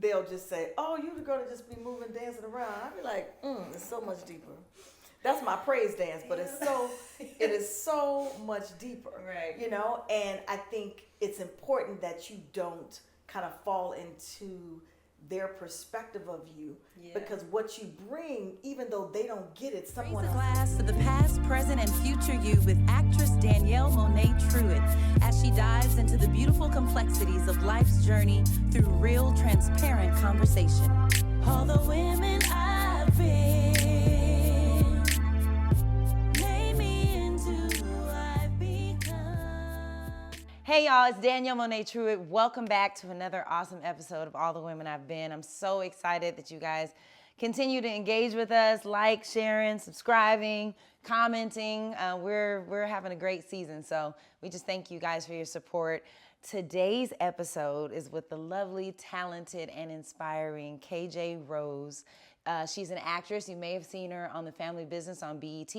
they'll just say, "Oh, you're gonna just be moving, dancing around." I'd be like, "It's so much deeper." That's my praise dance, but it is so much deeper, right? And I think it's important that you don't kind of fall into their perspective of you, because what you bring, even though they don't get it, someone else. Class to the past, present, and future you with actress Danielle Moné Truitt as she dives into the beautiful complexities of life's journey through real, transparent conversation. All the women I've been made me into who I've become. Hey y'all, it's Danielle Moné Truitt. Welcome back to another awesome episode of All the Women I've Been. I'm so excited that you guys continue to engage with us, like, sharing, subscribing, commenting. We're having a great season, so we just thank you guys for your support. Today's episode is with the lovely, talented, and inspiring KJ Rose. She's an actress. You may have seen her on The Family Business on BET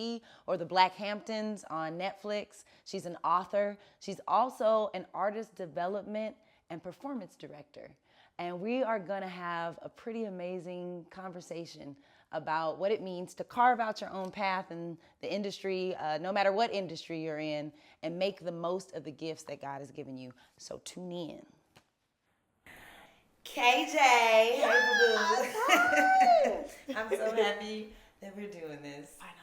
or The Black Hamptons on Netflix. She's an author. She's also an artist development and performance director. And we are going to have a pretty amazing conversation about what it means to carve out your own path in the industry, no matter what industry you're in, and make the most of the gifts that God has given you. So tune in. KJ, hey boo. I'm so happy that we're doing this. Finally.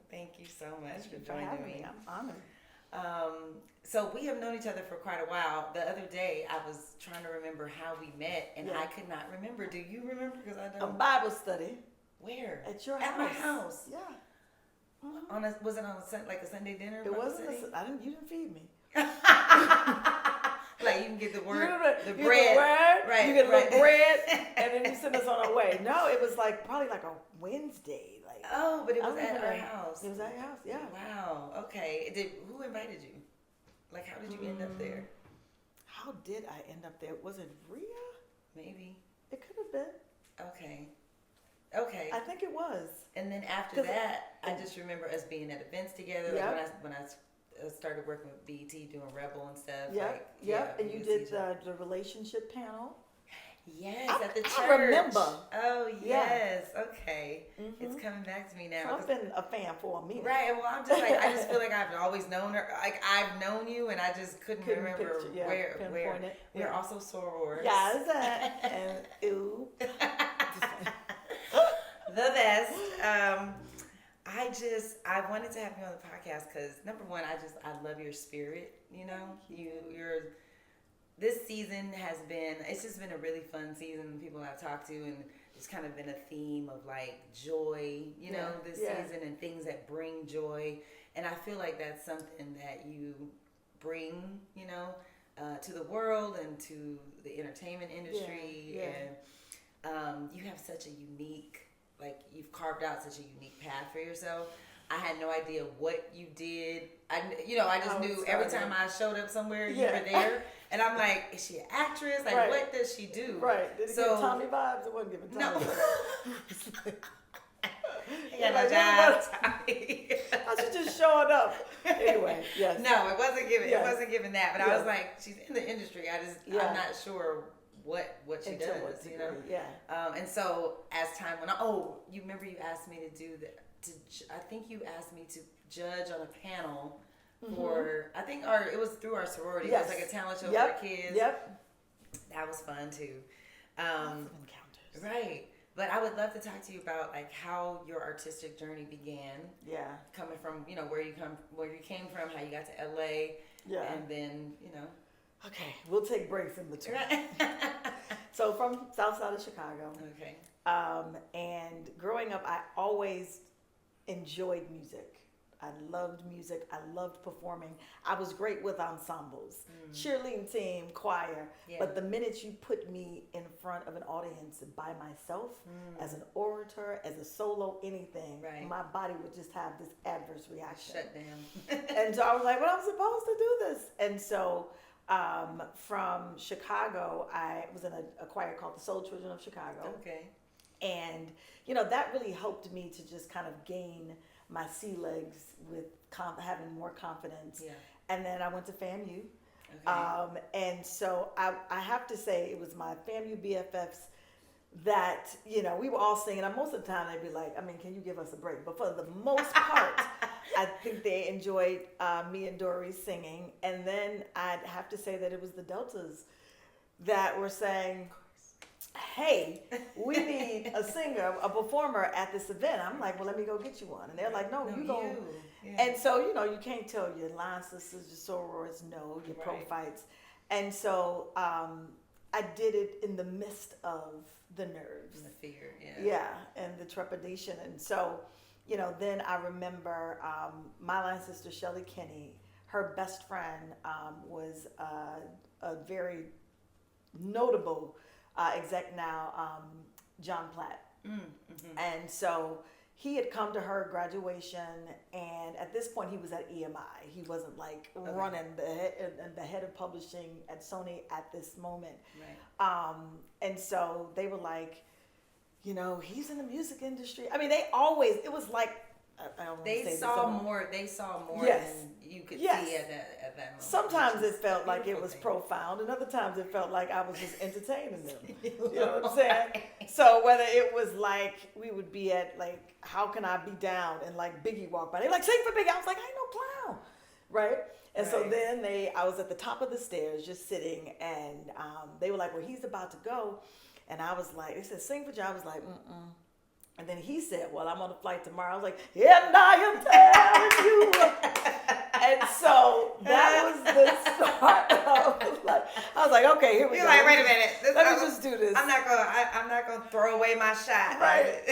Thank you so much for joining me. I'm honored. So we have known each other for quite a while. The other day, I was trying to remember how we met, and I could not remember. Do you remember? Because I don't. A Bible study. Where? At your house. At my house. Yeah. Mm-hmm. Was it on a Sunday dinner? It wasn't. You didn't feed me. Like you can get the word, the you bread, right? You get a little bread, and then you send us on our way. No, it was probably like a Wednesday. But it was at our house. It was at your house, yeah. Wow. Okay. Who invited you? Like, how did you end up there? How did I end up there? Was it Rhea? Maybe. It could have been. Okay. I think it was. And then after that, I just remember us being at events together. Yep. Like when I started working with BET, doing Rebel and stuff. Yep. And you did the relationship panel. Yes, at the church. I remember. Oh, yes. Okay. Mm-hmm. It's coming back to me now. So I've been a fan for a minute. Right. Well, I'm just I just feel like I've always known her. Like, I've known you, and I just couldn't remember where. We're also sorors. Yes. And ooh. The best. I wanted to have you on the podcast because, number one, I love your spirit. You're. This season it's just been a really fun season. People I've talked to, and it's kind of been a theme of joy, this season, and things that bring joy. And I feel like that's something that you bring, to the world and to the entertainment industry. Yeah. And you have such a unique, you've carved out such a unique path for yourself. I had no idea what you did. I just knew every time I showed up somewhere, you were there. And I'm like, is she an actress? What does she do? Right. Did it give Tommy vibes? It wasn't giving Tommy vibes. Yeah, no job. I should just showing up. Anyway, yes. No, it wasn't giving that. But I was like, she's in the industry. I'm not sure what she does, Yeah. And so as time went on, you remember you asked me to do that. I think you asked me to judge on a panel for, I think it was through our sorority. Yes. It was like a talent show for kids. Yep. That was fun too. Encounters. Right. But I would love to talk to you about how your artistic journey began. Yeah. Coming from, where you came from, how you got to LA. Yeah. And then, Okay, we'll take breaks in between. So from South Side of Chicago. Okay. And growing up, I always enjoyed music. I loved music. I loved performing. I was great with ensembles, cheerleading team, choir. Yeah. But the minute you put me in front of an audience by myself, as an orator, as a solo, anything, my body would just have this adverse reaction. Shut down. And so I was like, well, I'm supposed to do this. And so from Chicago, I was in a choir called the Soul Children of Chicago. Okay. And, that really helped me to just kind of gain my sea legs with having more confidence. Yeah. And then I went to FAMU Okay. And so I have to say it was my FAMU BFFs that, we were all singing. And most of the time they'd be like, I mean, can you give us a break? But for the most part, I think they enjoyed me and Dory singing. And then I'd have to say that it was the Deltas that were saying, hey, we need a singer, a performer at this event. I'm like, well, let me go get you one. And they're like, no, you go. Yeah. And so, you can't tell your line sisters, your sorors, no, your prophytes. And so I did it in the midst of the nerves. And the fear, yeah. Yeah, and the trepidation. And so, then I remember my line sister, Shelly Kinney, her best friend was a very notable exec now, John Platt. Mm-hmm. And so he had come to her graduation, and at this point he was at EMI. He wasn't like running the head of publishing at Sony at this moment. Right. And so they were like, he's in the music industry. I mean, it was like, I don't They saw more yes. than you could yes. see at that moment. Sometimes it felt like it was profound, and other times it felt like I was just entertaining them. You know what I'm saying? So whether it was like we would be at like How Can I Be Down, and like Biggie walked by, they like, sing for Biggie. I was like, I ain't no clown, right? And so then I was at the top of the stairs just sitting, and they were like, well, he's about to go, and I was like, they said, sing for John. I was like, mm-mm. And then he said, well, I'm on a flight tomorrow. I was like, and I am telling you. And so that was the start of, like, I was like, okay, here we go. You're like, wait a minute. Let me just do this. I'm not gonna throw away my shot. Right.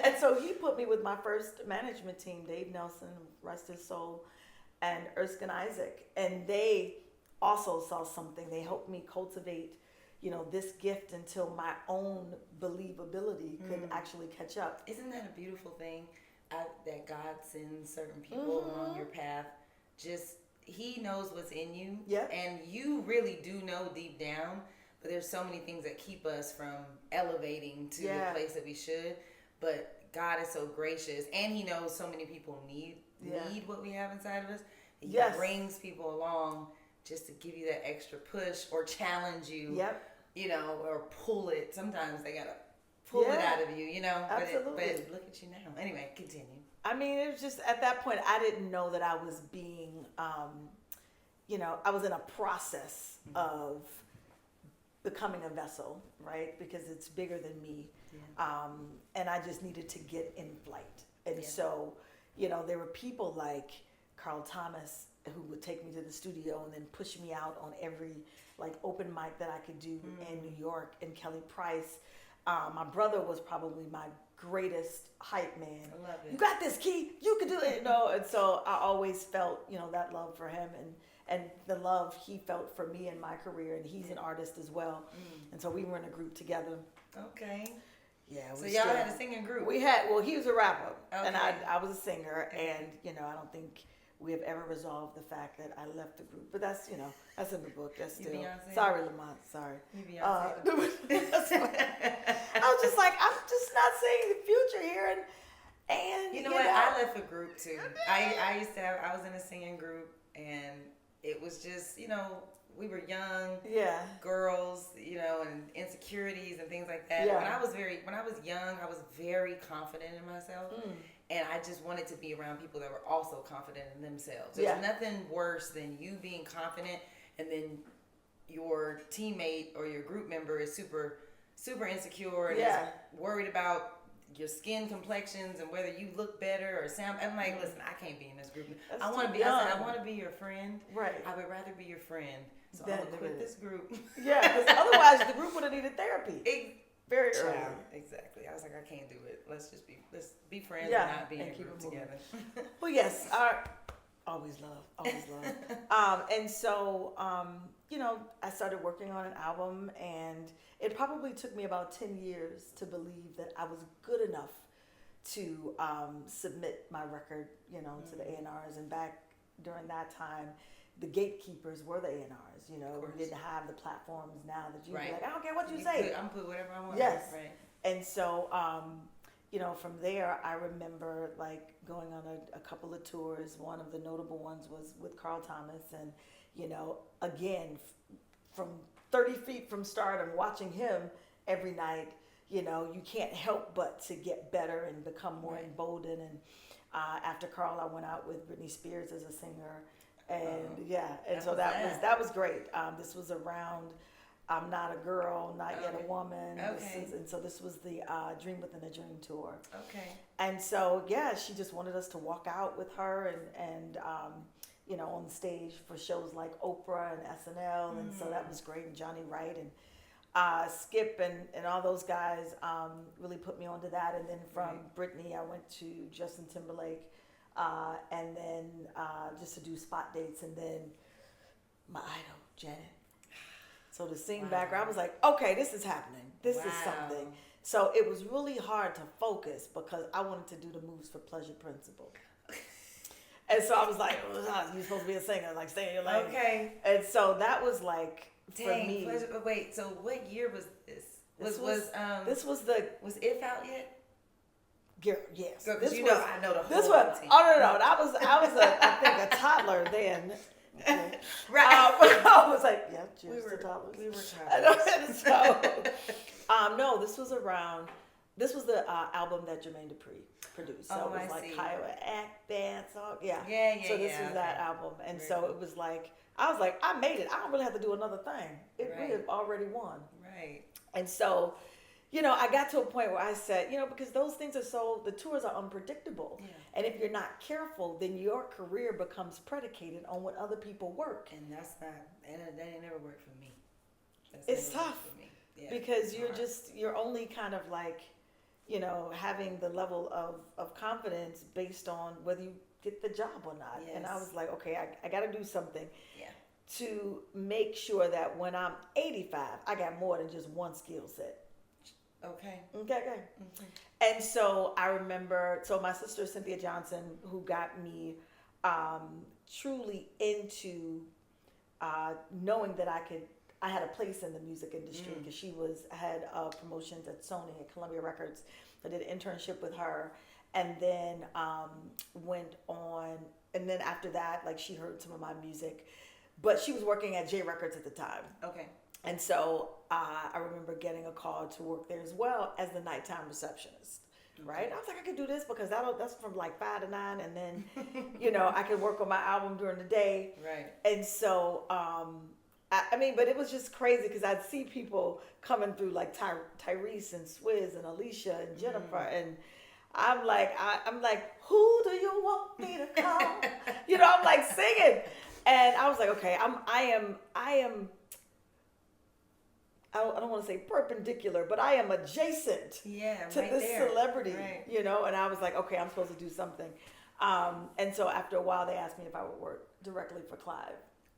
And so he put me with my first management team, Dave Nelson, rest his soul, and Erskine Isaac. And they also saw something. They helped me cultivate this gift until my own believability could actually catch up. Isn't that a beautiful thing? That God sends certain people along your path. Just, he knows what's in you. Yeah. And you really do know deep down, but there's so many things that keep us from elevating to the place that we should. But God is so gracious, and he knows so many people need what we have inside of us. He brings people along just to give you that extra push or challenge you. Yep. Or pull it. Sometimes they gotta pull it out of you, Absolutely. But look at you now. Anyway, continue. I mean, it was just at that point I didn't know that I was being, I was in a process of becoming a vessel, right? Because it's bigger than me, and I just needed to get in flight. And so, there were people like Carl Thomas who would take me to the studio and then push me out on every like open mic that I could do in New York, and Kelly Price. My brother was probably my greatest hype man. I love it. You got this, Key. You can do it. And so I always felt, that love for him and the love he felt for me in my career. And he's an artist as well. And so we were in a group together. Okay. Yeah. So y'all had a singing group. He was a rapper, okay. and I was a singer, and I don't think we have ever resolved the fact that I left the group, but that's that's in the book. That's still sorry, Lamont. Sorry. I was just like, I'm just not seeing the future here, and you know what? I left a group too. I used to I was in a singing group, and it was just we were young girls, and insecurities and things like that. When I was young, I was very confident in myself. And I just wanted to be around people that were also confident in themselves. There's nothing worse than you being confident and then your teammate or your group member is super, super insecure and is worried about your skin complexions and whether you look better or sound. I'm like, listen, I can't be in this group. I want to be your friend. Right. I would rather be your friend. So I'm going to quit this group. Yeah, because otherwise the group would have needed therapy. Very early. Exactly. I was like, I can't do it. Let's be friends and not be in a group together. Well, yes, always love. And so, I started working on an album, and it probably took me about 10 years to believe that I was good enough to submit my record, to the A&Rs. And back during that time, the gatekeepers were the A&Rs. We didn't have the platforms now that you be like, I don't care what you say. I'm put whatever I want. Yes. Right. And so, from there, I remember like going on a couple of tours. One of the notable ones was with Carl Thomas, and again, from 30 feet from start and watching him every night, you can't help but to get better and become more emboldened. And after Carl, I went out with Britney Spears as a singer. And so that was great. This was around I'm Not a Girl, Not Yet a Woman. Okay. So this was the Dream Within a Dream tour. Okay. And so, she just wanted us to walk out with her and on stage for shows like Oprah and SNL. And so that was great. And Johnny Wright and Skip and all those guys really put me onto that. And then from Britney, I went to Justin Timberlake. And then just to do spot dates, and then my idol, Janet. So to sing back, I was like, okay, this is happening. This is something. So it was really hard to focus because I wanted to do the Moves for Pleasure principle. And so I was like, you're supposed to be a singer, like stay in your lane. Okay. And so that was like, for me. Pleasure. But wait, so what year was this? Was If out yet? Yes. Because I know the whole this was, team. Oh, no. I was I think a toddler then. Right. I was like, cheers to toddlers. We were toddlers. No, this was the album that Jermaine Dupri produced. So it was like Kiowa Act, Dance, song. Yeah. So this was that album. And so it was like, I was like, I made it. I don't really have to do another thing. We have already won. Right. And so, I got to a point where I said, because those things the tours are unpredictable. Yeah. And if you're not careful, then your career becomes predicated on what other people work. And that ain't never worked for me. It's tough for me. Yeah, because you're only kind of like, having the level of confidence based on whether you get the job or not. Yes. And I was like, okay, I got to do something to make sure that when I'm 85, I got more than just one skill set. Okay. Mm-hmm. And so I remember, my sister Cynthia Johnson, who got me truly into knowing that I had a place in the music industry because she was head of promotions at Sony at Columbia Records. I did an internship with her, and then went on. And then after that, like she heard some of my music, but she was working at J Records at the time. Okay. And so I remember getting a call to work there as well as the nighttime receptionist, right? I was like, I could do this because that's from like 5 to 9, and then, I could work on my album during the day. Right. And so, but it was just crazy because I'd see people coming through like Tyrese and Swizz and Alicia and Jennifer, and I'm like, who do you want me to call? I'm like singing, and I was like, okay, I am. I don't want to say perpendicular, but I am adjacent to this celebrity, and I was like, okay, I'm supposed to do something. And so after a while, they asked me if I would work directly for Clive.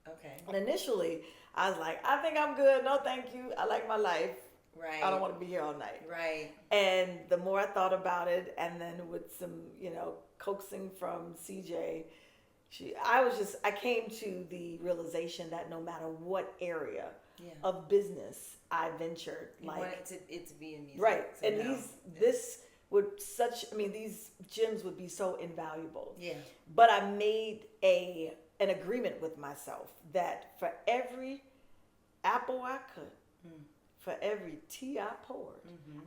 Okay. And initially, I was like, I think I'm good. No, thank you. I like my life. Right. I don't want to be here all night. Right. And the more I thought about it, and then with some, coaxing from CJ, I came to the realization that no matter what area of business I ventured, you wanted it to be in music. Right. And these gems would be so invaluable. Yeah. But I made an agreement with myself that for every apple I cut, for every tea I poured,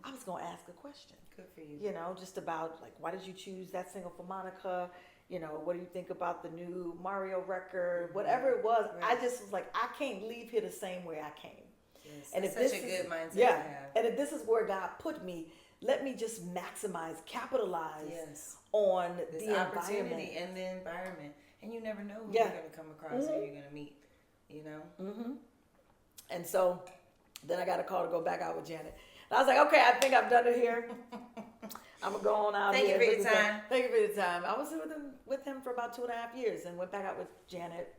I was going to ask a question. Good for you. Just about like, why did you choose that single for Monica? What do you think about the new Mario record? Whatever it was, I just was like, I can't leave here the same way I came. Yes, and if such a good mindset to have. And if this is where God put me, let me just capitalize on this the opportunity and the environment. And you never know who you're going to come across, who you're going to meet, Mm-hmm. And so then I got a call to go back out with Janet. And I was like, okay, I think I've done it here. I'm going to go on out Thank here. You for your time. Thank you for your time. I was with him for about 2.5 years and went back out with Janet.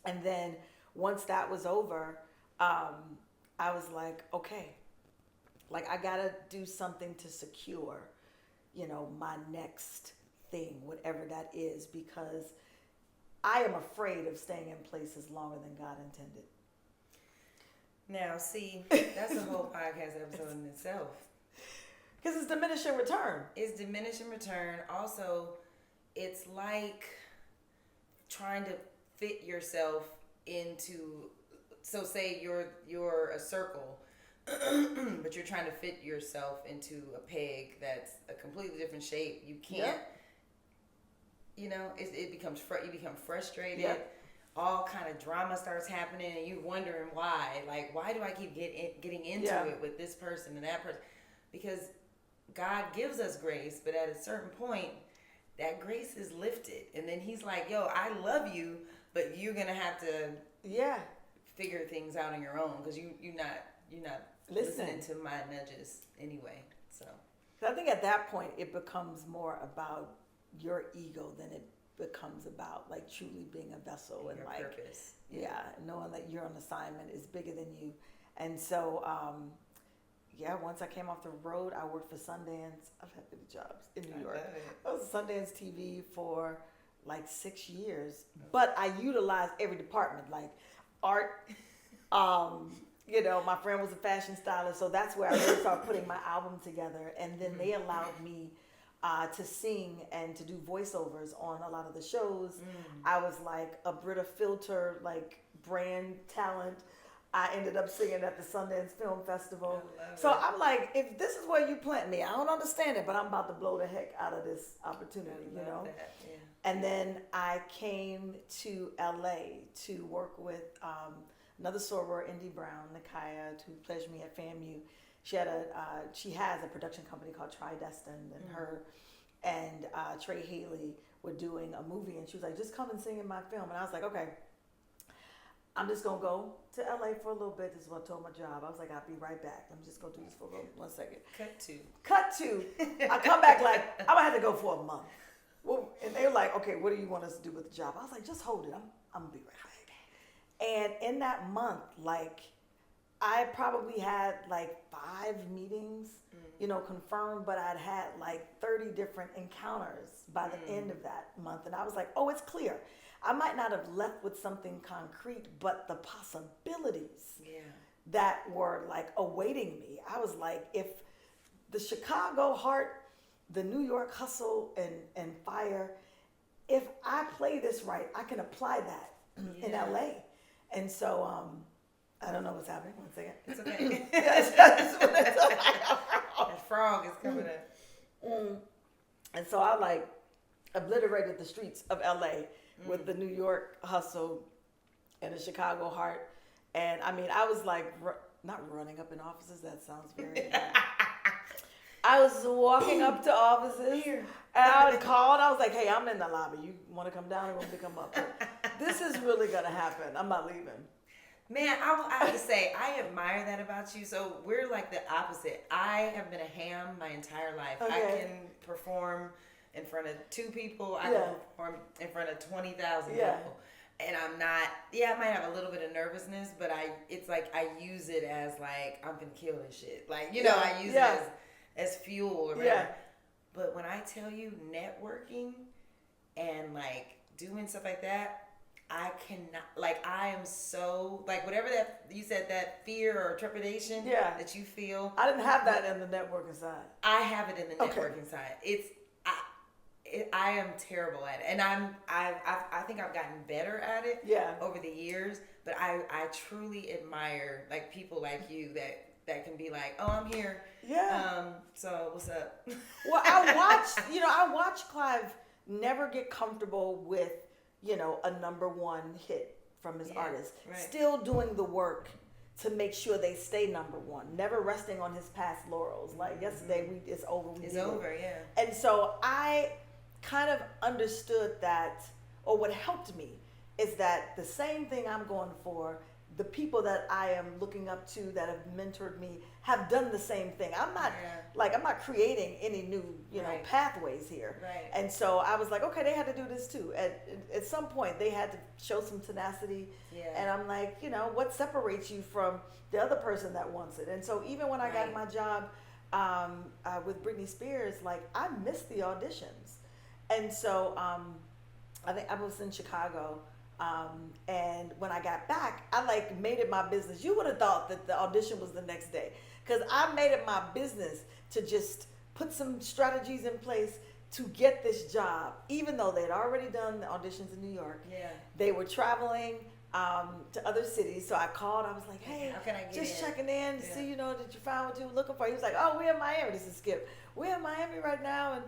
And then once that was over, I was like, okay, like I got to do something to secure, my next thing, whatever that is, because I am afraid of staying in places longer than God intended. Now, see, that's a whole podcast episode in itself. Because it's diminishing return. It's diminishing return. Also, it's like trying to fit yourself into, so say you're a circle, but you're trying to fit yourself into a peg that's a completely different shape. You can't, you know, it becomes, you become frustrated. Yep. All kind of drama starts happening, and you're wondering why. Like, why do I keep getting into it with this person and that person? Because God gives us grace, but at a certain point, that grace is lifted, and then He's like, "Yo, I love you, but you're gonna have to figure things out on your own because you're not listening to my nudges anyway." So I think at that point it becomes more about your ego than it becomes about like truly being a vessel and like purpose. Knowing that you're on assignment is bigger than you. And so once I came off the road, I worked for Sundance. I've had many jobs in New York. I was Sundance TV for like 6 years, but I utilized every department, like art. You know, my friend was a fashion stylist, so that's where I really started putting my album together. And then they allowed me to sing and to do voiceovers on a lot of the shows. I was like a Brita Filter, like brand talent. I ended up singing at the Sundance Film Festival. So I'm like, if this is where you plant me, I don't understand it, but I'm about to blow the heck out of this opportunity, you know? And then I came to LA to work with another soror, Indy Brown, Nakaya, who pledged me at FAMU. She has a production company called Tridestined, and her and Trey Haley were doing a movie, and she was like, just come and sing in my film. And I was like, okay, I'm just going to go to LA for a little bit. This is what I told my job. I was like, I'll be right back. I'm just going to do this for 1 second. Cut to. I come back like, I'm going to have to go for a month. Well, and they were like, okay, what do you want us to do with the job? I was like, just hold it. I'm going to be right back. And in that month, like, I probably had like 5 meetings, you know, confirmed, but I'd had like 30 different encounters by the end of that month. And I was like, oh, it's clear. I might not have left with something concrete, but the possibilities that were like awaiting me. I was like, if the Chicago heart, the New York hustle and fire, if I play this right, I can apply that in LA. And so, I don't know what's happening. 1 second. It's okay. That frog is coming in. And so I like obliterated the streets of LA with the New York hustle and the Chicago heart. And I mean, I was like, not running up in offices. That sounds very I was walking up to offices and I called. I was like, hey, I'm in the lobby. You want to come down or want me to come up? This is really going to happen. I'm not leaving. Man, I have to say, I admire that about you. So we're like the opposite. I have been a ham my entire life. Okay. I can perform in front of 2 people. I can perform in front of 20,000 people. And I'm not, I might have a little bit of nervousness, but it's like I use it as like, I'm going to kill this shit. Like, you know, I use it as fuel or whatever. But when I tell you networking and like doing stuff like that, I cannot, like, I am so, like, whatever that, you said, that fear or trepidation that you feel. I didn't have that in the networking side. I have it in the networking side. I am terrible at it. And I think I've gotten better at it over the years, but I truly admire, like, people like you that can be like, oh, I'm here. So what's up? Well, I watched Clive never get comfortable with, you know, a #1 hit from his artist. Still doing the work to make sure they stay #1. Never resting on his past laurels. Like yesterday, it's over. It's over, And so I kind of understood that, or what helped me is that the same thing I'm going for, the people that I am looking up to that have mentored me have done the same thing. I'm not I'm not creating any new, you know, pathways here. And so I was like, okay, they had to do this too. At some point they had to show some tenacity. And I'm like, you know, what separates you from the other person that wants it? And so even when I got my job with Britney Spears, like I missed the auditions. And so I think I was in Chicago. And when I got back, I like made it my business. You would have thought that the audition was the next day, because I made it my business to just put some strategies in place to get this job, even though they'd already done the auditions in New York. They were traveling. to other cities. So I called. I was like, hey, how can I get just in? checking in to Yeah. see, did you find what you were looking for? He was like, oh, we're in Miami. This is Skip. We're in Miami right now, and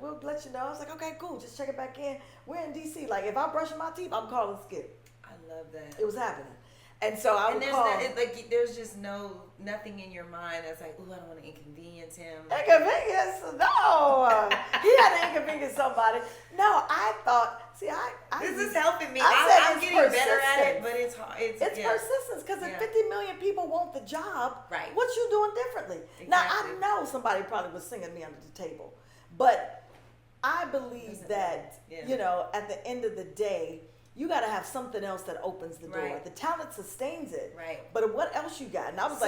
we'll let you know. I was like, okay, cool. Just check it back in. We're in DC. Like, if I'm brushing my teeth, I'm calling Skip. I love that. It was happening. And so I would call. There's just nothing in your mind that's like, ooh, I don't want to inconvenience him. Inconvenience? No. He had to inconvenience somebody. No, I thought, this is helping me. I'm getting better at it, but it's hard. It's persistence, because if 50 million people want the job, right, what you doing differently? Exactly. Now, I know somebody probably was singing me under the table, but I believe that, at the end of the day, you got to have something else that opens the door. Right. The talent sustains it. Right. But what else you got? And I was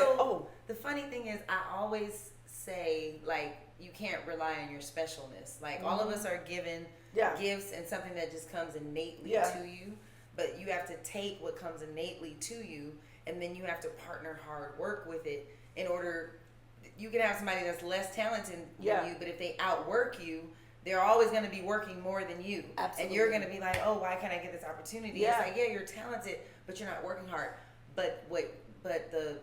The funny thing is, I always say, like, you can't rely on your specialness. Like, all of us are given gifts and something that just comes innately to you. But you have to take what comes innately to you, and then you have to partner hard work with it in order. You can have somebody that's less talented than you, but if they outwork you, they're always going to be working more than you. Absolutely. And you're going to be like, oh, why can't I get this opportunity? Yeah. It's like, you're talented, but you're not working hard. But the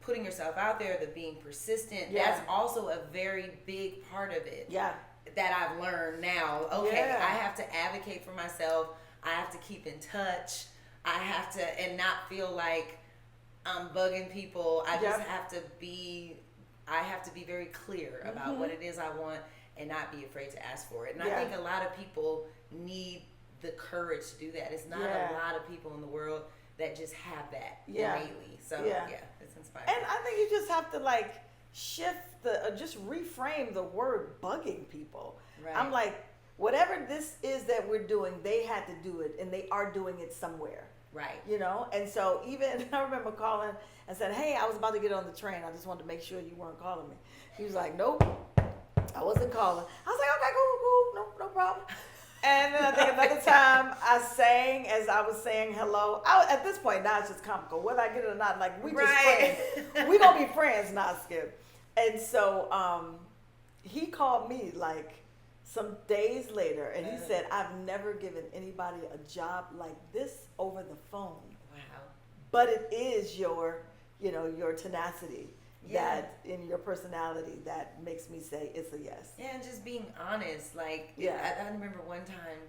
putting yourself out there, the being persistent, that's also a very big part of it. Yeah. That I've learned now. Okay, I have to advocate for myself. I have to keep in touch. I have to, and not feel like I'm bugging people. I just have to be very clear about what it is I want, and not be afraid to ask for it. And I think a lot of people need the courage to do that. It's not a lot of people in the world that just have that innately. So it's inspiring. And I think you just have to shift just reframe the word bugging people. Right. I'm like, whatever this is that we're doing, they had to do it, and they are doing it somewhere. Right. And so even I remember calling and said, hey, I was about to get on the train. I just wanted to make sure you weren't calling me. He was like, nope, I wasn't calling. I was like, okay, cool, no problem. And then I think another time I sang as I was saying hello. At this point, now it's just comical. Whether I get it or not, we just friends. We going to be friends now, Skip. And so he called me some days later, and he said, I've never given anybody a job like this over the phone. Wow. But it is your tenacity that in your personality that makes me say it's a yes. Yeah, and just being honest. I remember one time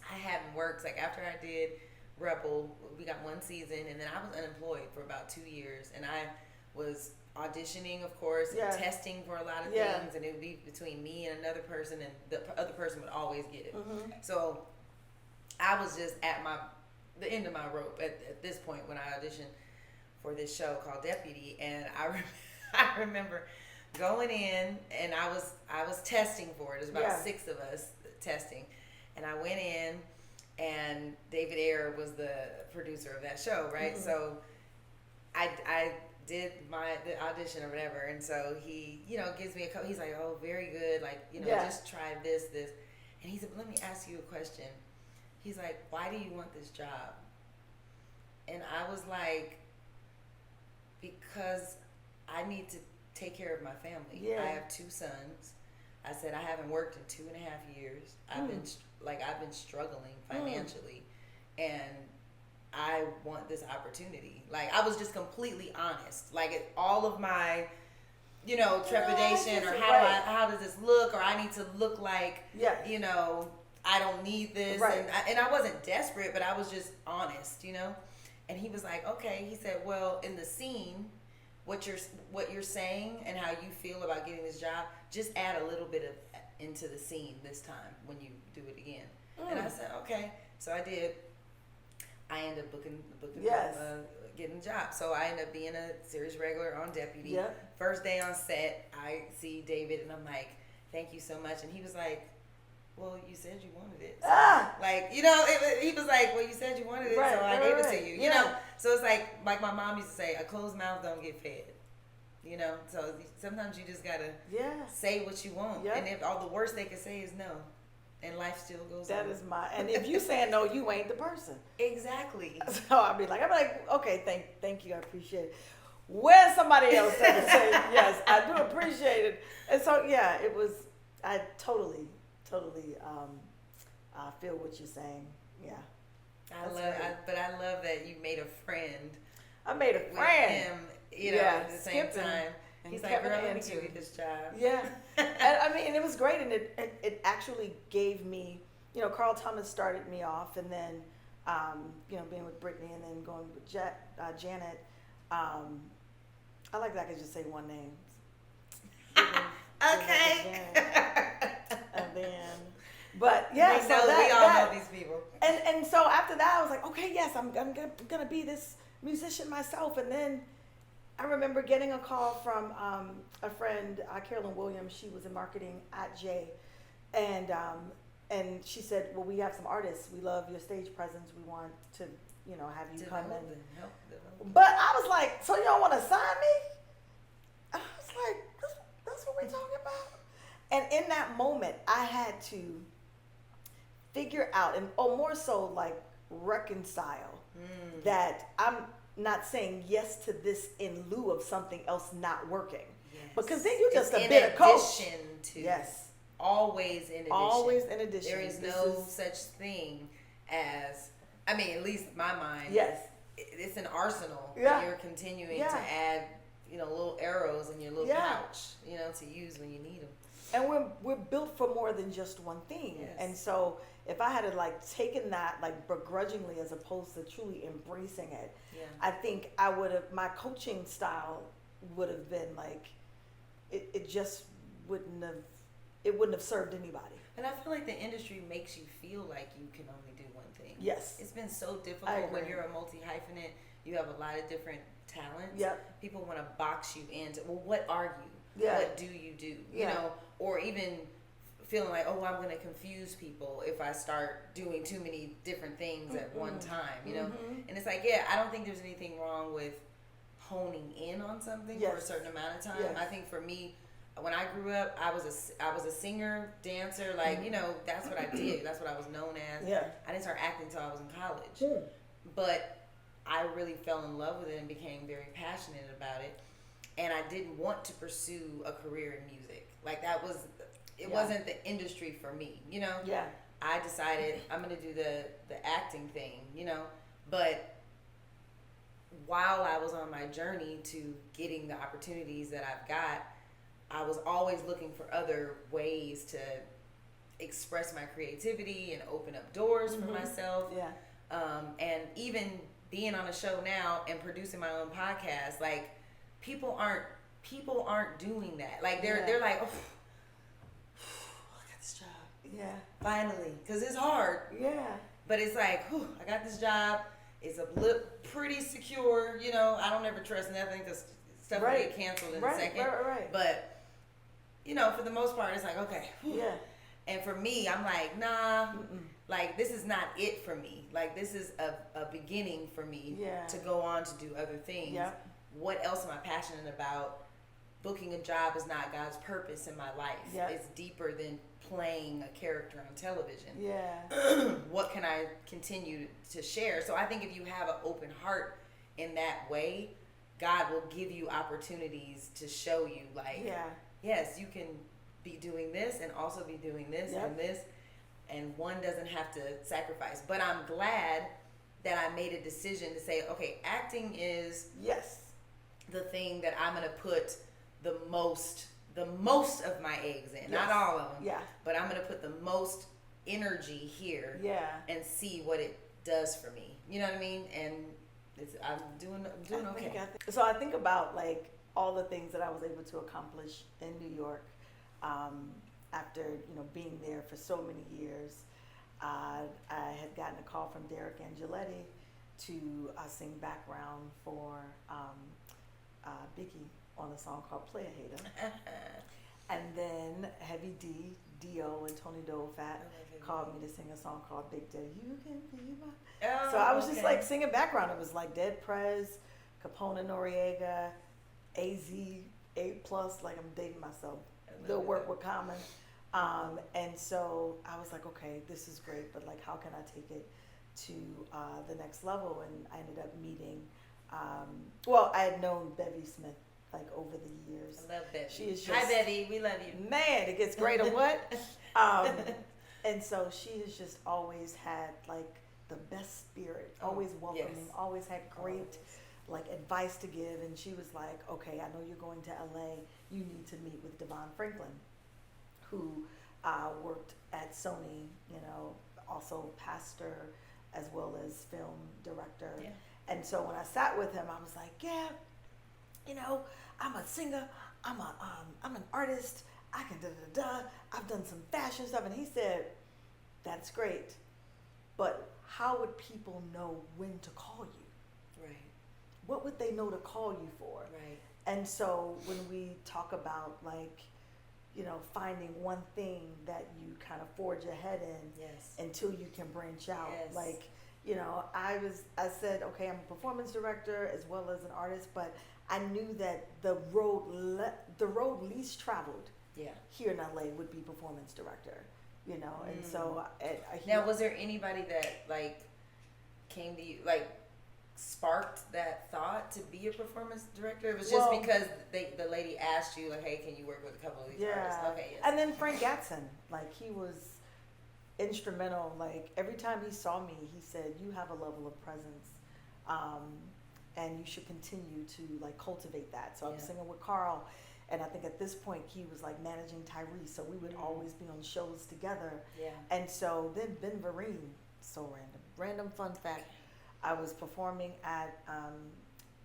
I hadn't worked. After I did Rebel, we got one season, and then I was unemployed for about 2 years, and I was auditioning, of course, and testing for a lot of things, and it would be between me and another person, and the other person would always get it. Mm-hmm. So I was just at the end of my rope at this point when I auditioned for this show called Deputy, and I remember going in, and I was testing for it. There's about 6 of us testing, and I went in, and David Ayer was the producer of that show, right? Mm-hmm. So I did the audition or whatever, and so he gives me he's like, oh, very good, just try this, and he said, let me ask you a question. He's like, why do you want this job? And I was like, because I need to take care of my family. I have 2 sons. I said, I haven't worked in 2.5 years. I've been struggling financially, and I want this opportunity. I was just completely honest. All of my, trepidation, or how does this look, or I need to look like, I don't need this, and I wasn't desperate, but I was just honest, And he was like, okay. He said, well, in the scene, what you're saying and how you feel about getting this job, just add a little bit of into the scene this time when you do it again. And I said, okay. So I did. I ended up booking getting a job. So I ended up being a series regular on Deputy. Yep. First day on set, I see David, and I'm like, thank you so much. And he was like, well, you said you wanted it. So, he was like, well, you said you wanted it, so I gave it to you. You know? So it's like my mom used to say, a closed mouth don't get fed. So sometimes you just got to say what you want. Yep. And if all the worst they can say is no, and life still goes on. That is and if you saying no, you ain't the person. Exactly. So I'll be like, okay, thank you, I appreciate it. Where's somebody else that can say, yes, I do appreciate it. And so, it was, I totally feel what you're saying. Yeah. But I love that you made a friend. I made a friend. With him, at the same time. And he's like, girl, let me give you this job. Yeah. And, I mean, it was great. And it actually gave me, Carl Thomas started me off. And then, being with Brittany and then going with Janet. I like that I could just say one name. Okay. And then, but yeah, we all know these people. And so after that, I was like, okay, yes, I'm gonna be this musician myself. And then I remember getting a call from a friend, Carolyn Williams. She was in marketing at Jay, and she said, well, we have some artists. We love your stage presence. We want to, have you come in. But I was like, so you don't want to sign me? I was like, that's what we're talking about. And in that moment, I had to figure out, and more so like reconcile that I'm not saying yes to this in lieu of something else not working. Yes. Because then you're just a bit of coach. In addition to. Yes. Always in addition. Always in addition. There is no such thing as, at least in my mind. Yes. It's an arsenal. Yeah. You're continuing to add, little arrows in your little pouch, to use when you need them. And we're built for more than just one thing. Yes. And so if I had taken that begrudgingly as opposed to truly embracing it, I think I would have, my coaching style would have been it just wouldn't have served anybody. And I feel like the industry makes you feel like you can only do one thing. Yes. It's been so difficult when you're a multi-hyphenate. You have a lot of different talents. Yep. People want to box you into, well, what are you? Yeah. What do you do? Or even feeling like, oh, I'm going to confuse people if I start doing too many different things at one time, And it's like, I don't think there's anything wrong with honing in on something for a certain amount of time. Yes. I think for me, when I grew up, I was a singer, dancer, that's what I did. That's what I was known as. Yeah. I didn't start acting until I was in college. But I really fell in love with it and became very passionate about it. And I didn't want to pursue a career in music. It wasn't the industry for me, Yeah. I decided I'm going to do the acting thing, But while I was on my journey to getting the opportunities that I've got, I was always looking for other ways to express my creativity and open up doors for myself. Yeah. And even being on a show now and producing my own podcast, people aren't doing that. They're like, oh, I got this job. Yeah. Finally, because it's hard. Yeah. But it's like, I got this job. It's pretty secure. I don't ever trust nothing because stuff will get canceled in a second. Right. But for the most part, it's like, okay. Yeah. And for me, I'm like, nah. This is not it for me. This is a beginning for me to go on to do other things. Yep. What else am I passionate about? Booking a job is not God's purpose in my life. Yep. It's deeper than playing a character on television. Yeah. What can I continue to share? So I think if you have an open heart in that way, God will give you opportunities to show you yes, you can be doing this and also be doing this and this, and one doesn't have to sacrifice. But I'm glad that I made a decision to say, okay, acting is the thing that I'm going to put the most of my eggs in. Not all of them. Yeah. But I'm going to put the most energy here. Yeah. And see what it does for me. You know what I mean? And I'm doing okay. So I think about all the things that I was able to accomplish in New York after being there for so many years. I had gotten a call from Derek Angeletti to sing background for Biggie on a song called Play a Hater. And then Heavy D, Dio, and Tony Doe-Fat called me to sing a song called Big Daddy. You can be my... So I was just singing background. It was Dead Prez, Capone Noriega, AZ, A+, I'm dating myself. They'll work with Common. And so I was like, okay, this is great, but how can I take it to the next level? And I ended up meeting, I had known Bevy Smith over the years. I love Bevy. She is just, hi Bevy, we love you. Man, it gets greater what? And so she has just always had the best spirit, always welcoming, yes. always had great like advice to give. And she was like, okay, I know you're going to LA. You need to meet with Devon Franklin, who worked at Sony, you know, also pastor as well as film director. Yeah. And so when I sat with him, I was like, yeah, you know, I'm a singer, I'm an artist, I can da-da-da-da, I've done some fashion stuff. And he said, that's great, but how would people know when to call you? Right. What would they know to call you for? Right. And so when we talk about like, you know, finding one thing that you kind of forge ahead in Yes. until you can branch out. Yes. Like, you know, I said, okay, I'm a performance director as well as an artist, but I knew that the road least traveled here in LA would be performance director, you know. And so now, was there anybody that like came to you, like sparked that thought to be a performance director? It was just because the lady asked you, like, hey, can you work with a couple of these artists? Okay, yes. And then Frank Gatson, like, he was instrumental. Like, every time he saw me, he said, you have a level of presence, and you should continue to like cultivate that. So I was singing with Carl, and I think at this point he was like managing Tyrese, so we would always be on shows together. Yeah. And so then Ben Vereen, so random fun fact, I was performing at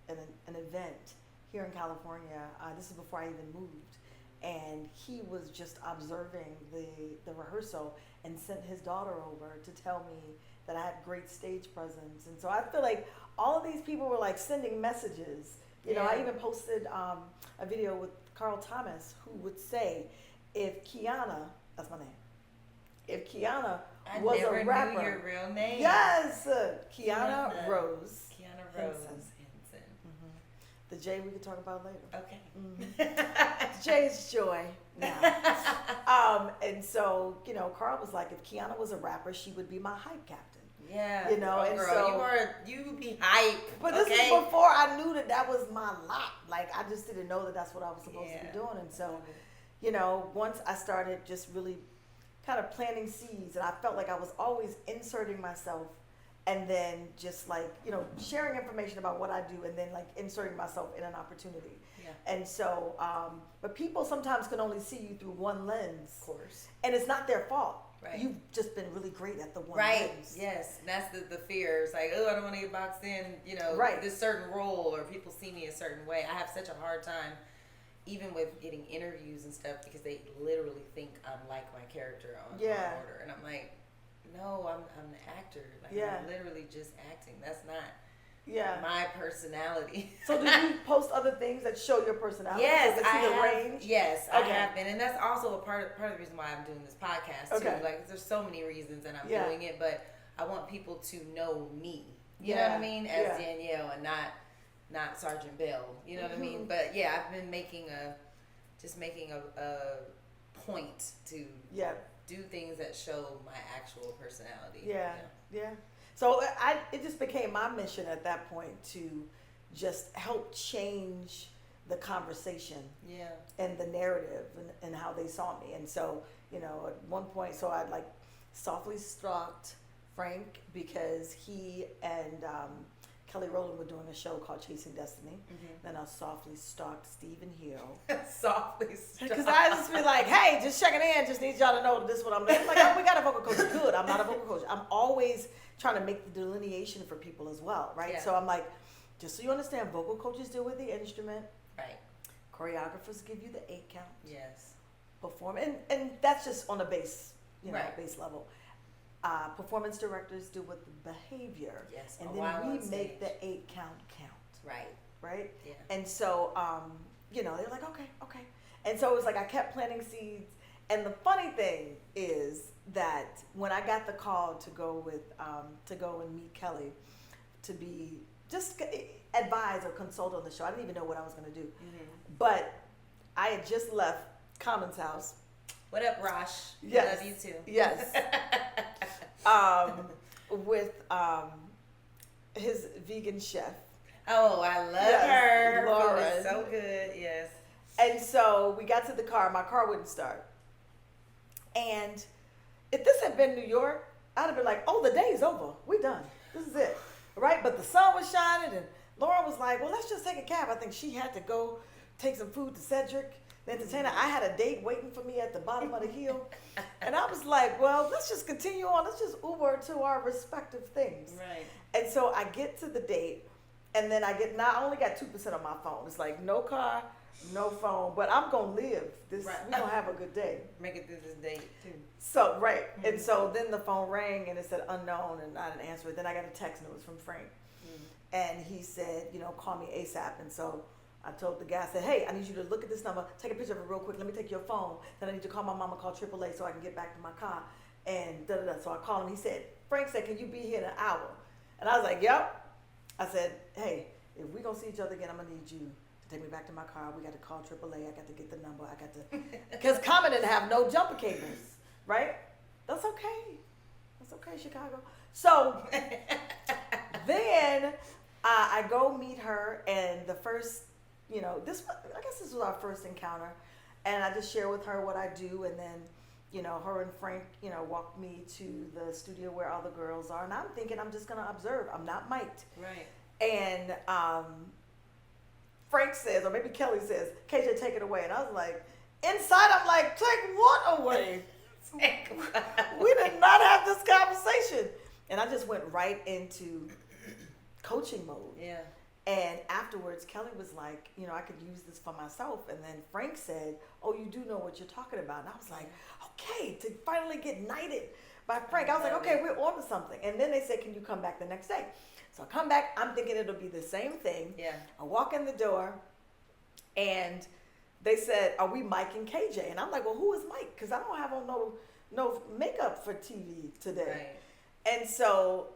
an event here in California. This is before I even moved, and he was just observing the rehearsal and sent his daughter over to tell me that I had great stage presence. And so I feel like all of these people were like sending messages. You know, I even posted a video with Carl Thomas, who would say, if Kiana, that's my name, if Kiana was a rapper. I never knew your real name. Yes, Kiana Rose. Kiana Rose Henson. Henson. The J we could talk about later. Okay. Jay's joy now. And so, you know, Carl was like, if Kiana was a rapper, she would be my hype captain. Yeah. You know, and girl, so you be hype. But this is before I knew that was my lot. Like, I just didn't know that that's what I was supposed to be doing. And so, you know, once I started just really kind of planting seeds, and I felt like I was always inserting myself and then just like, you know, sharing information about what I do and then like inserting myself in an opportunity. Yeah. And so, but people sometimes can only see you through one lens. Of course. And it's not their fault. Right. You've just been really great at the one right. lens. Yes. And that's the fear. It's like, oh, I don't want to get boxed in, you know, this certain role, or people see me a certain way. I have such a hard time even with getting interviews and stuff because they literally think I'm like my character on Order. And I'm like, no, I'm an actor. Like, I'm literally just acting. That's not my personality. So do you post other things that show your personality? Yes, so I have. Range? Yes, I have been, and that's also a part of the reason why I'm doing this podcast too. Like, there's so many reasons, and I'm doing it, but I want people to know me. You know what I mean? As Danielle, and not Sergeant Bell. You know what I mean? But yeah, I've been making a point to do things that show my actual personality. Yeah. So it just became my mission at that point to just help change the conversation and the narrative and how they saw me. And so, you know, at one point, so I like softly stalked Frank because he and Kelly Rowland were doing a show called Chasing Destiny. Then I softly stalked Stephen Hill. Softly stalked. Because I just be like, hey, just checking in. Just need y'all to know that this is what I'm doing. Like, oh, we got a vocal coach. Good. I'm not a vocal coach. I'm always trying to make the delineation for people as well, right? Yeah. So I'm like, just so you understand, vocal coaches deal with the instrument. Right. Choreographers give you the 8 count. Yes. Perform, and that's just on a base, right. base level. Performance directors deal with the behavior. Yes. And then we make the 8 count. Right. Right? Yeah. And so, they're like, okay. And so it was like I kept planting seeds. And the funny thing is that when I got the call to go and meet Kelly, to be just advise or consult on the show, I didn't even know what I was going to do. But I had just left Common's house. What up, Rosh? Yes. Love you too. Yes. With his vegan chef. Oh, I love her. Lauren. Her food is so good. Yes. And so we got to the car. My car wouldn't start. And if this had been New York, I'd have been like, oh, the day's over. We done. This is it. Right? But the sun was shining, and Lauren was like, well, let's just take a cab. I think she had to go take some food to Cedric, the entertainer. I had a date waiting for me at the bottom of the hill. And I was like, well, let's just continue on. Let's just Uber to our respective things. Right. And so I get to the date, and then I only got 2% on my phone. It's like no car, no phone, but I'm going to live. We're going to have a good day. Make it through this date, too. So, right. Mm-hmm. And so then the phone rang, and it said unknown, and I didn't answer it. Then I got a text, and it was from Frank. And he said, call me ASAP. And so I told the guy, I said, hey, I need you to look at this number, take a picture of it real quick. Let me take your phone. Then I need to call my mama, call AAA so I can get back to my car. And da-da-da. So I called him. He said, Frank said, can you be here in an hour? And I was like, yep. I said, hey, if we're going to see each other again, I'm going to need you to take me back to my car. We got to call AAA. I got to get the number. I got to, because Common didn't have no jumper cables, right? That's okay. That's okay, Chicago. So then I go meet her, and the first, I guess this was our first encounter, and I just share with her what I do, and then, her and Frank, walk me to the studio where all the girls are, and I'm thinking I'm just gonna observe. I'm not mic'd. Right. And Frank says, or maybe Kelly says, KJ, take it away, and I was like, inside I'm like, take what away? We did not have this conversation, and I just went right into coaching mode. Yeah. And afterwards, Kelly was like, I could use this for myself. And then Frank said, oh, you do know what you're talking about. And I was like, okay, to finally get knighted by Frank. I was like, okay, we're on to something. And then they said, can you come back the next day? So I come back. I'm thinking it'll be the same thing. Yeah. I walk in the door, and they said, are we Mike and KJ? And I'm like, well, who is Mike? Because I don't have on no makeup for TV today. Right. And so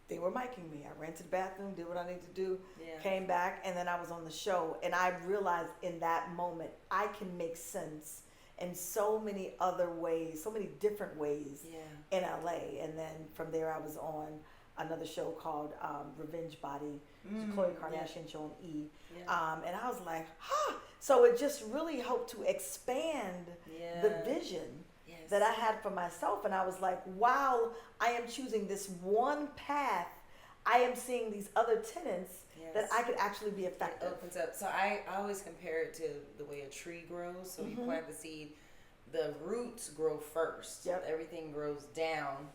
they were micing me. I ran to the bathroom, did what I needed to do, came back, and then I was on the show. And I realized in that moment, I can make sense in so many other ways, so many different ways in LA. And then from there, I was on another show called Revenge Body, Khloe Kardashian show on E. Yeah. And I was like, So it just really helped to expand the vision that I had for myself. And I was like, while I am choosing this one path, I am seeing these other tenets that I could actually be effective. It opens up. So I always compare it to the way a tree grows. So you plant the seed, the roots grow first. Yep. Everything grows down,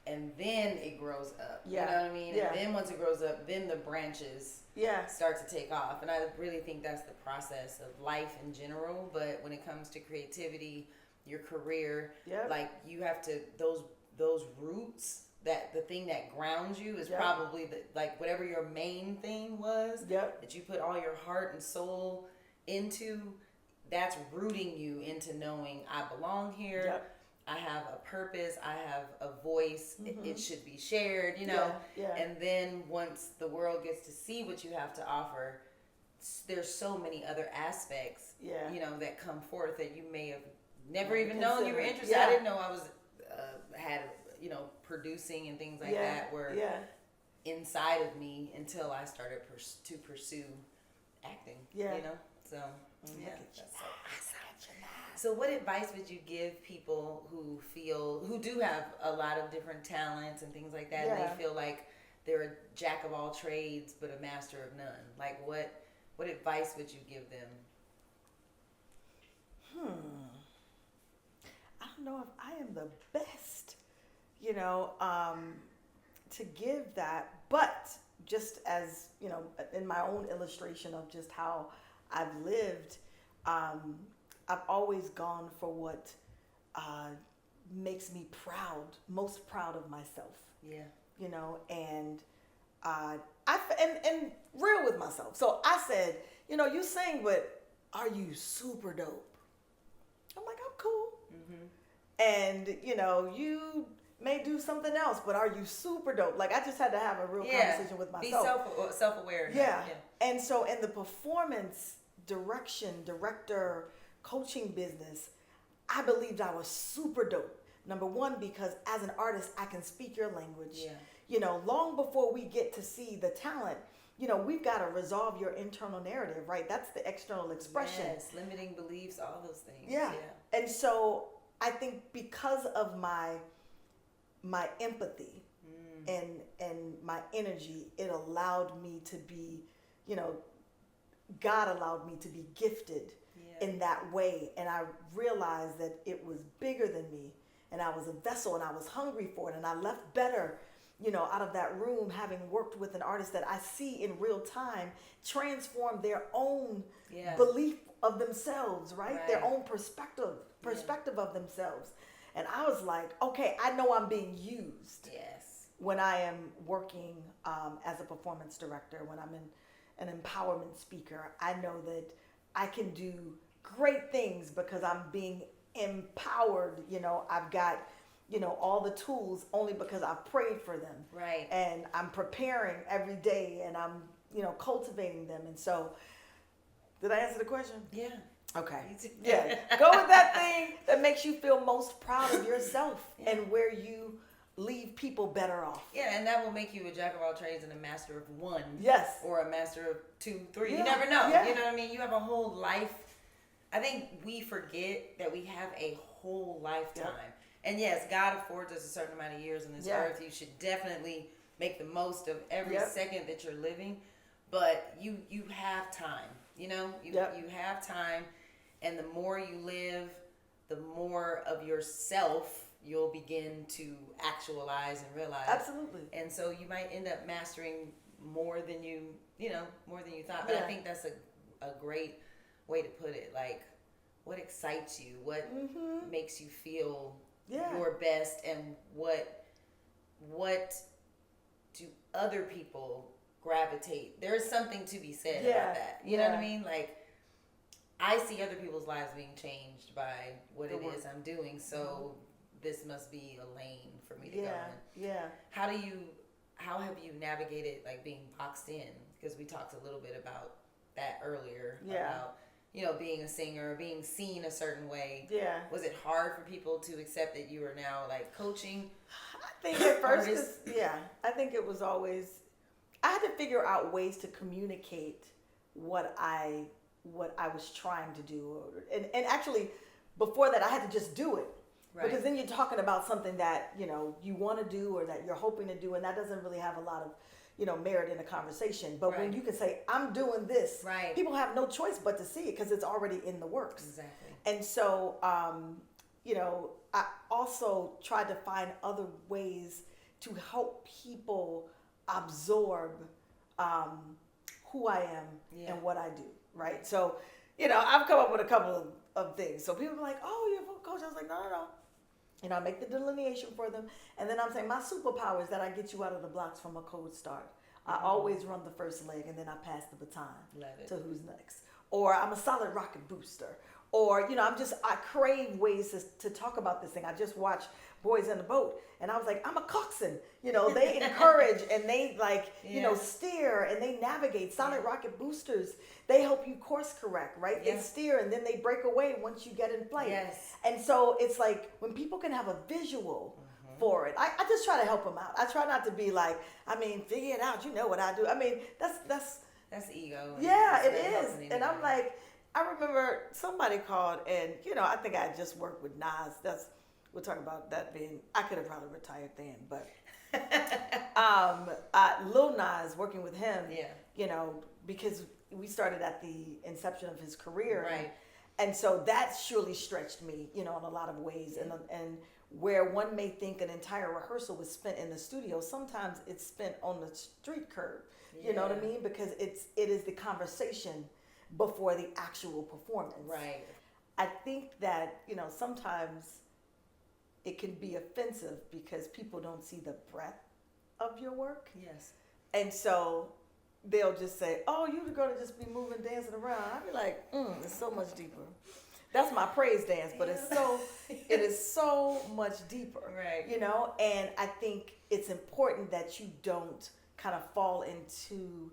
and then it grows up. Yeah. You know what I mean? Yeah. And then once it grows up, then the branches start to take off. And I really think that's the process of life in general. But when it comes to creativity, your career, like you have to, those roots, that the thing that grounds you is probably like whatever your main thing was that you put all your heart and soul into, that's rooting you into knowing I belong here. I have a purpose, I have a voice, it should be shared, and then once the world gets to see what you have to offer, there's so many other aspects that come forth that you may have never even known you were interested. I didn't know I was had producing and things like that were inside of me until I started to pursue acting. So that's so awesome. So what advice would you give people who do have a lot of different talents and things like that, and they feel like they're a jack of all trades but a master of none? Like what advice would you give them? I don't know if I am the best, to give that, but just as, in my own illustration of just how I've lived, I've always gone for what makes me most proud of myself. Yeah. And and real with myself. So I said, you sing, but are you super dope? I'm like, I'm cool. And, you may do something else, but are you super dope? Like, I just had to have a real conversation with myself. Be self-aware. Yeah. And so in the performance director, coaching business, I believed I was super dope. Number one, because as an artist, I can speak your language. Long before we get to see the talent, we've got to resolve your internal narrative, right? That's the external expression. Yes, limiting beliefs, all those things. Yeah. And so I think because of my my empathy and my energy, it allowed me to be, God allowed me to be gifted in that way. And I realized that it was bigger than me, and I was a vessel, and I was hungry for it. And I left better, out of that room, having worked with an artist that I see in real time transform their own belief of themselves, right? Their own perspective of themselves. And I was like, okay, I know I'm being used. Yes. When I am working as a performance director, when I'm an empowerment speaker, I know that I can do great things because I'm being empowered. I've got, all the tools only because I've prayed for them. Right. And I'm preparing every day, and I'm, cultivating them. And so, did I answer the question? Yeah. Okay. Yeah. Go with that thing that makes you feel most proud of yourself and where you leave people better off. Yeah, and that will make you a jack of all trades and a master of one. Yes. Or a master of 2, 3. Yeah. You never know. Yeah. You know what I mean? You have a whole life. I think we forget that we have a whole lifetime. Yep. And yes, God affords us a certain amount of years on this earth. You should definitely make the most of every second that you're living. But you have time. You have time. And the more you live, the more of yourself you'll begin to actualize and realize. Absolutely. And so you might end up mastering more than you thought. But I think that's a great way to put it. Like, what excites you? What makes you feel your best? And what do other people gravitate? There's something to be said about that. You know what I mean? Like, I see other people's lives being changed by what it is I'm doing. So this must be a lane for me to go in. Yeah. How have you navigated, like, being boxed in? Because we talked a little bit about that earlier. About, being a singer, being seen a certain way. Yeah. Was it hard for people to accept that you are now, like, coaching? I think at first, I think it was always, I had to figure out ways to communicate what I was trying to do. And actually, before that, I had to just do it. Right. Because then you're talking about something that, you want to do or that you're hoping to do, and that doesn't really have a lot of, merit in a conversation. But when you can say, I'm doing this, people have no choice but to see it because it's already in the works. Exactly. And so, I also tried to find other ways to help people absorb who I am and what I do. Right. So, I've come up with a couple of things. So people are like, oh, you're a coach. I was like, no. I make the delineation for them. And then I'm saying my superpower is that I get you out of the blocks from a cold start. I always run the first leg, and then I pass the baton to who's next. Or I'm a solid rocket booster. Or, I crave ways to talk about this thing. I just watched Boys in the Boat, and I was like, I'm a coxswain. They encourage and they steer and they navigate. Solid rocket boosters, they help you course correct, right? They steer and then they break away once you get in flight. Yes. And so it's like when people can have a visual for it, I just try to help them out. I try not to be like, figure it out. You know what I do. That's ego. Yeah, it is. And I'm like, I remember somebody called, and I think I had just worked with Nas. We're talking about that being, I could have probably retired then, but Lil Nas, working with him, because we started at the inception of his career, right? And so that surely stretched me, in a lot of ways, and where one may think an entire rehearsal was spent in the studio, sometimes it's spent on the street curb. You know what I mean? Because it is the conversation before the actual performance. Right. I think that, sometimes it can be offensive because people don't see the breadth of your work. Yes. And so they'll just say, oh, you're going to just be moving, dancing around. I'll be like, it's so much deeper. That's my praise dance, but it is so much deeper. Right. And I think it's important that you don't kind of fall into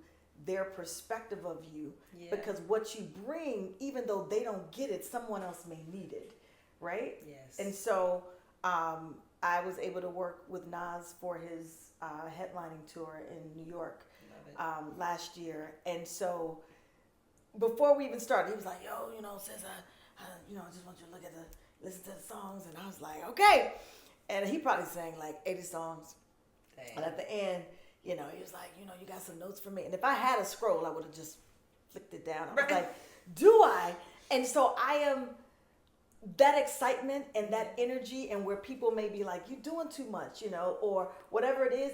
their perspective of you, because what you bring, even though they don't get it, someone else may need it, right? Yes. And so I was able to work with Nas for his headlining tour in New York last year, and so before we even started, he was like, "Yo, sis, I just want you to listen to the songs," and I was like, "Okay." And he probably sang like 80 songs. Dang. And at the end, you know, he was like, you know, you got some notes for me. And if I had a scroll, I would have just flicked it down. I was like, do I? And so I am, that excitement and that energy, and where people may be like, you're doing too much, you know, or whatever it is,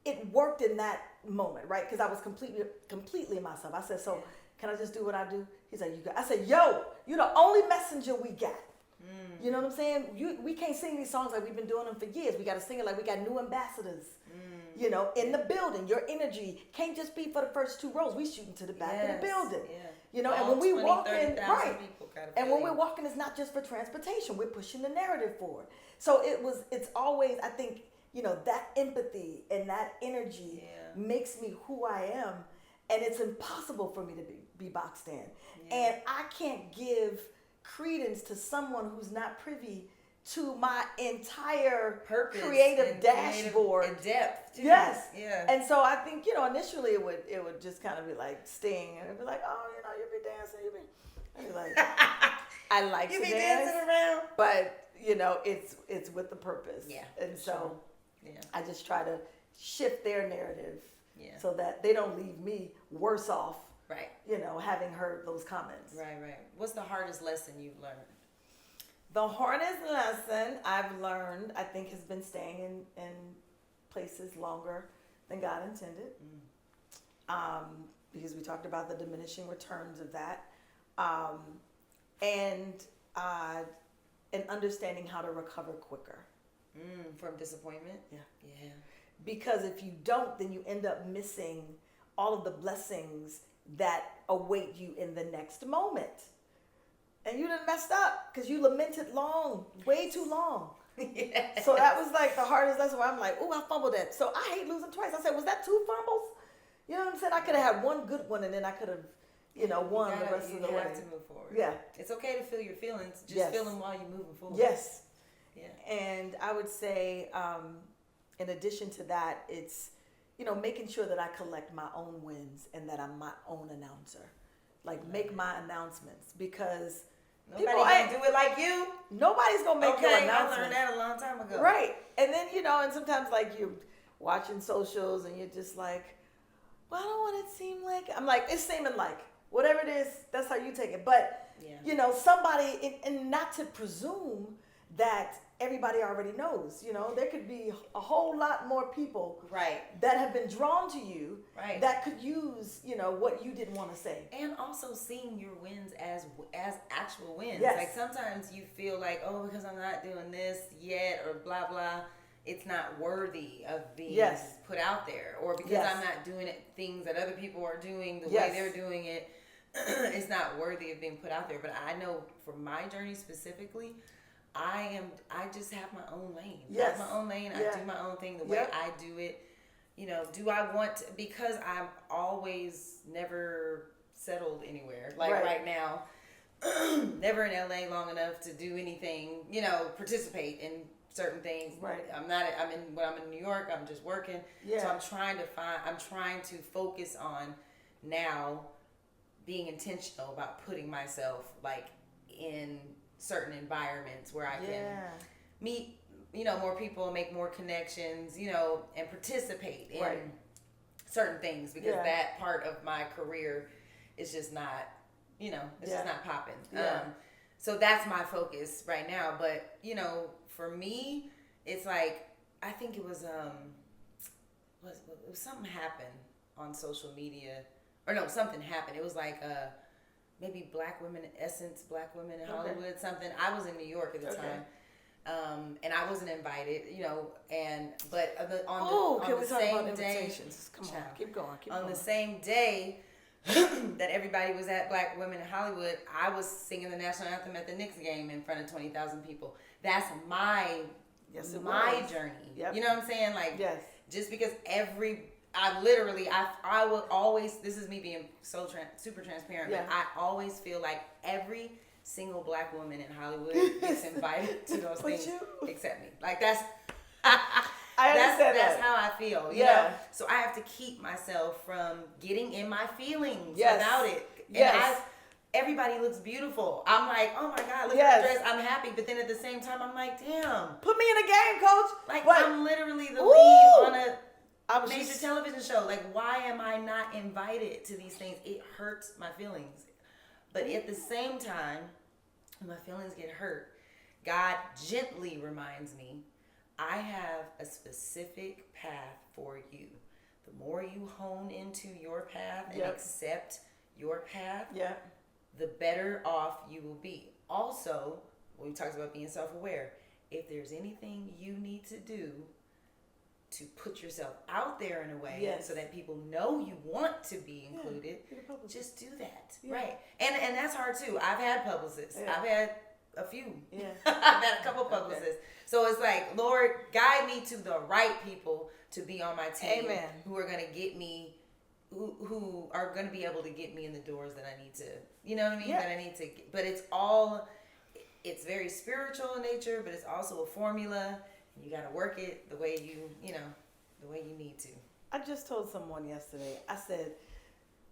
it worked in that moment, right? Because I was completely myself. I said, so can I just do what I do? He's like, you got. I said, yo, you're the only messenger we got. You know what I'm saying? We can't sing these songs like we've been doing them for years. We got to sing it like we got new ambassadors, you know, in the building. Your energy can't just be for the first 2 rows. We shooting to the back of the building, you know. And when we walk in, right? And when we're walking, it's not just for transportation. We're pushing the narrative forward. So it's always, I think, you know, that empathy and that energy makes me who I am. And it's impossible for me to be boxed in. And I can't give credence to someone who's not privy to my entire purpose, creative dashboard and depth too. Yes. Yeah. And so I think, you know, initially it would just kind of be like sting, and it'd be like, oh, you know, you be dancing, I'd be like, I like you to be dance, dancing around, but you know, it's with the purpose. Yeah. And so I just try to shift their narrative so that they don't leave me worse off. Right. You know, having heard those comments. Right. What's the hardest lesson you've learned? The hardest lesson I've learned, I think, has been staying in places longer than God intended. Because we talked about the diminishing returns of that. And understanding how to recover quicker. From disappointment? Yeah. Because if you don't, then you end up missing all of the blessings that await you in the next moment. And you done messed up because you lamented long, way too long. So that was like the hardest lesson, where I'm like, oh, I fumbled that. So I hate losing twice. I said, was that 2 fumbles? You know what I'm saying? I could have had one good one, and then I could have, you know, won the rest of the way. You have to move forward. Yeah. It's okay to feel your feelings. Just feel them while you're moving forward. Yes. Yeah. And I would say, in addition to that, it's, you know, making sure that I collect my own wins and that I'm my own announcer. Like, make my announcements, because nobody gonna do it like you. Nobody's gonna make your announcements. I learned that a long time ago. Right. And then, you know, and sometimes like you're watching socials and you're just like, well, I don't want it to seem like, I'm like, it's seeming like, whatever it is, that's how you take it. But, you know, somebody, and not to presume that everybody already knows, you know, there could be a whole lot more people that have been drawn to you that could use, you know, what you didn't want to say. And also seeing your wins as actual wins. Yes. Like sometimes you feel like, oh, because I'm not doing this yet or blah, blah, it's not worthy of being put out there. Or because I'm not doing things that other people are doing the way they're doing it, it's not worthy of being put out there. But I know for my journey specifically, I just have my own lane. I have my own lane. I do my own thing the way I do it. You know, do I want to, because I'm always never settled anywhere. Like right now, never in LA long enough to do anything, you know, participate in certain things. Right. I'm in New York, I'm just working. So I'm trying to focus on now being intentional about putting myself like in certain environments where I can meet, you know, more people, make more connections, you know, and participate in certain things, because that part of my career is just not, you know, it's just not popping. So that's my focus right now. But, you know, for me, it's like, I think it was something happened on social media, or no, something happened. It was like, maybe Black Women in Hollywood, something. I was in New York at the time, and I wasn't invited, you know. But on the same day, come on, keep going. On the same day that everybody was at Black Women in Hollywood, I was singing the national anthem at the Knicks game in front of 20,000 people. That's my journey. Yep. You know what I'm saying? Like, just because I will always, this is me being so super transparent, but I always feel like every single Black woman in Hollywood gets invited to those things except me. Like that's how I feel, you know? So I have to keep myself from getting in my feelings about it. And everybody looks beautiful. I'm like, oh my God, look Yes. at the dress. I'm happy. But then at the same time, I'm like, damn. Put me in a game, coach. Like, But- I'm literally the Ooh. lead on a major just- television show. Like, why am I not invited to these things? It hurts my feelings. But at the same time, when my feelings get hurt, God gently reminds me, I have a specific path for you. The more you hone into your path and Yep. accept your path, Yeah. the better off you will be. Also, when we talked about being self-aware, if there's anything you need to do to put yourself out there in a way Yes. so that people know you want to be included, be the publicist. just do that. Yeah. Right. And that's hard too. I've had publicists. Yeah. I've had a few. Yeah. I've had a couple publicists. So it's like, Lord, guide me to the right people to be on my team. Amen. Who are going to get me, who are going to be able to get me in the doors that I need to, you know what I mean? Yeah. That I need to, but it's very spiritual in nature, but it's also a formula. And you got to work it the way the way you need to. I just told someone yesterday, I said,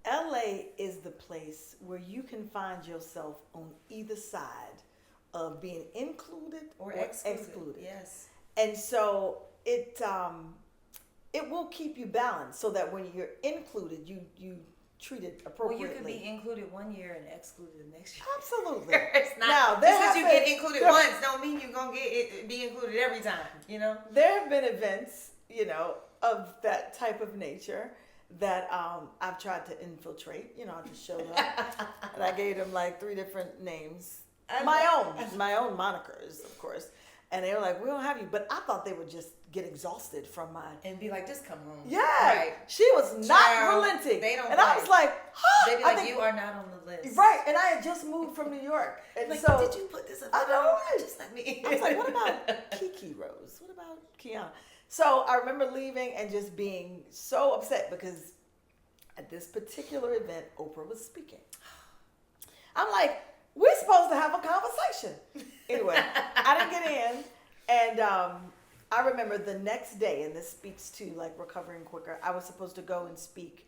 LA is the place where you can find yourself on either side of being included or excluded. Yes. And so it will keep you balanced so that when you're included, you treat it Well, appropriately. you could be included one year and excluded the next year. Absolutely. It's not, Now, just there because have you been- get included there- once don't mean you're going to be included every time, you know? There have been events, of that type of nature that I've tried to infiltrate. I just showed up and I gave them like 3 different names. My own monikers, of course. And they were like, we don't have you. But I thought they would just get exhausted from my... And be like, just come home. Yeah. Right. She was not Child, relenting. they don't and I play. was like, huh? They'd be I like, think- you are not on the list. Right. And I had just moved from New York. And Like, so... did you put this up? I know. Just let me. I was like, what about Kiki Rose? What about Kiana? So I remember leaving and just being so upset because at this particular event, Oprah was speaking. I'm like, we're supposed to have a conversation. Anyway, I didn't get in. And I remember the next day, and this speaks to like recovering quicker, I was supposed to go and speak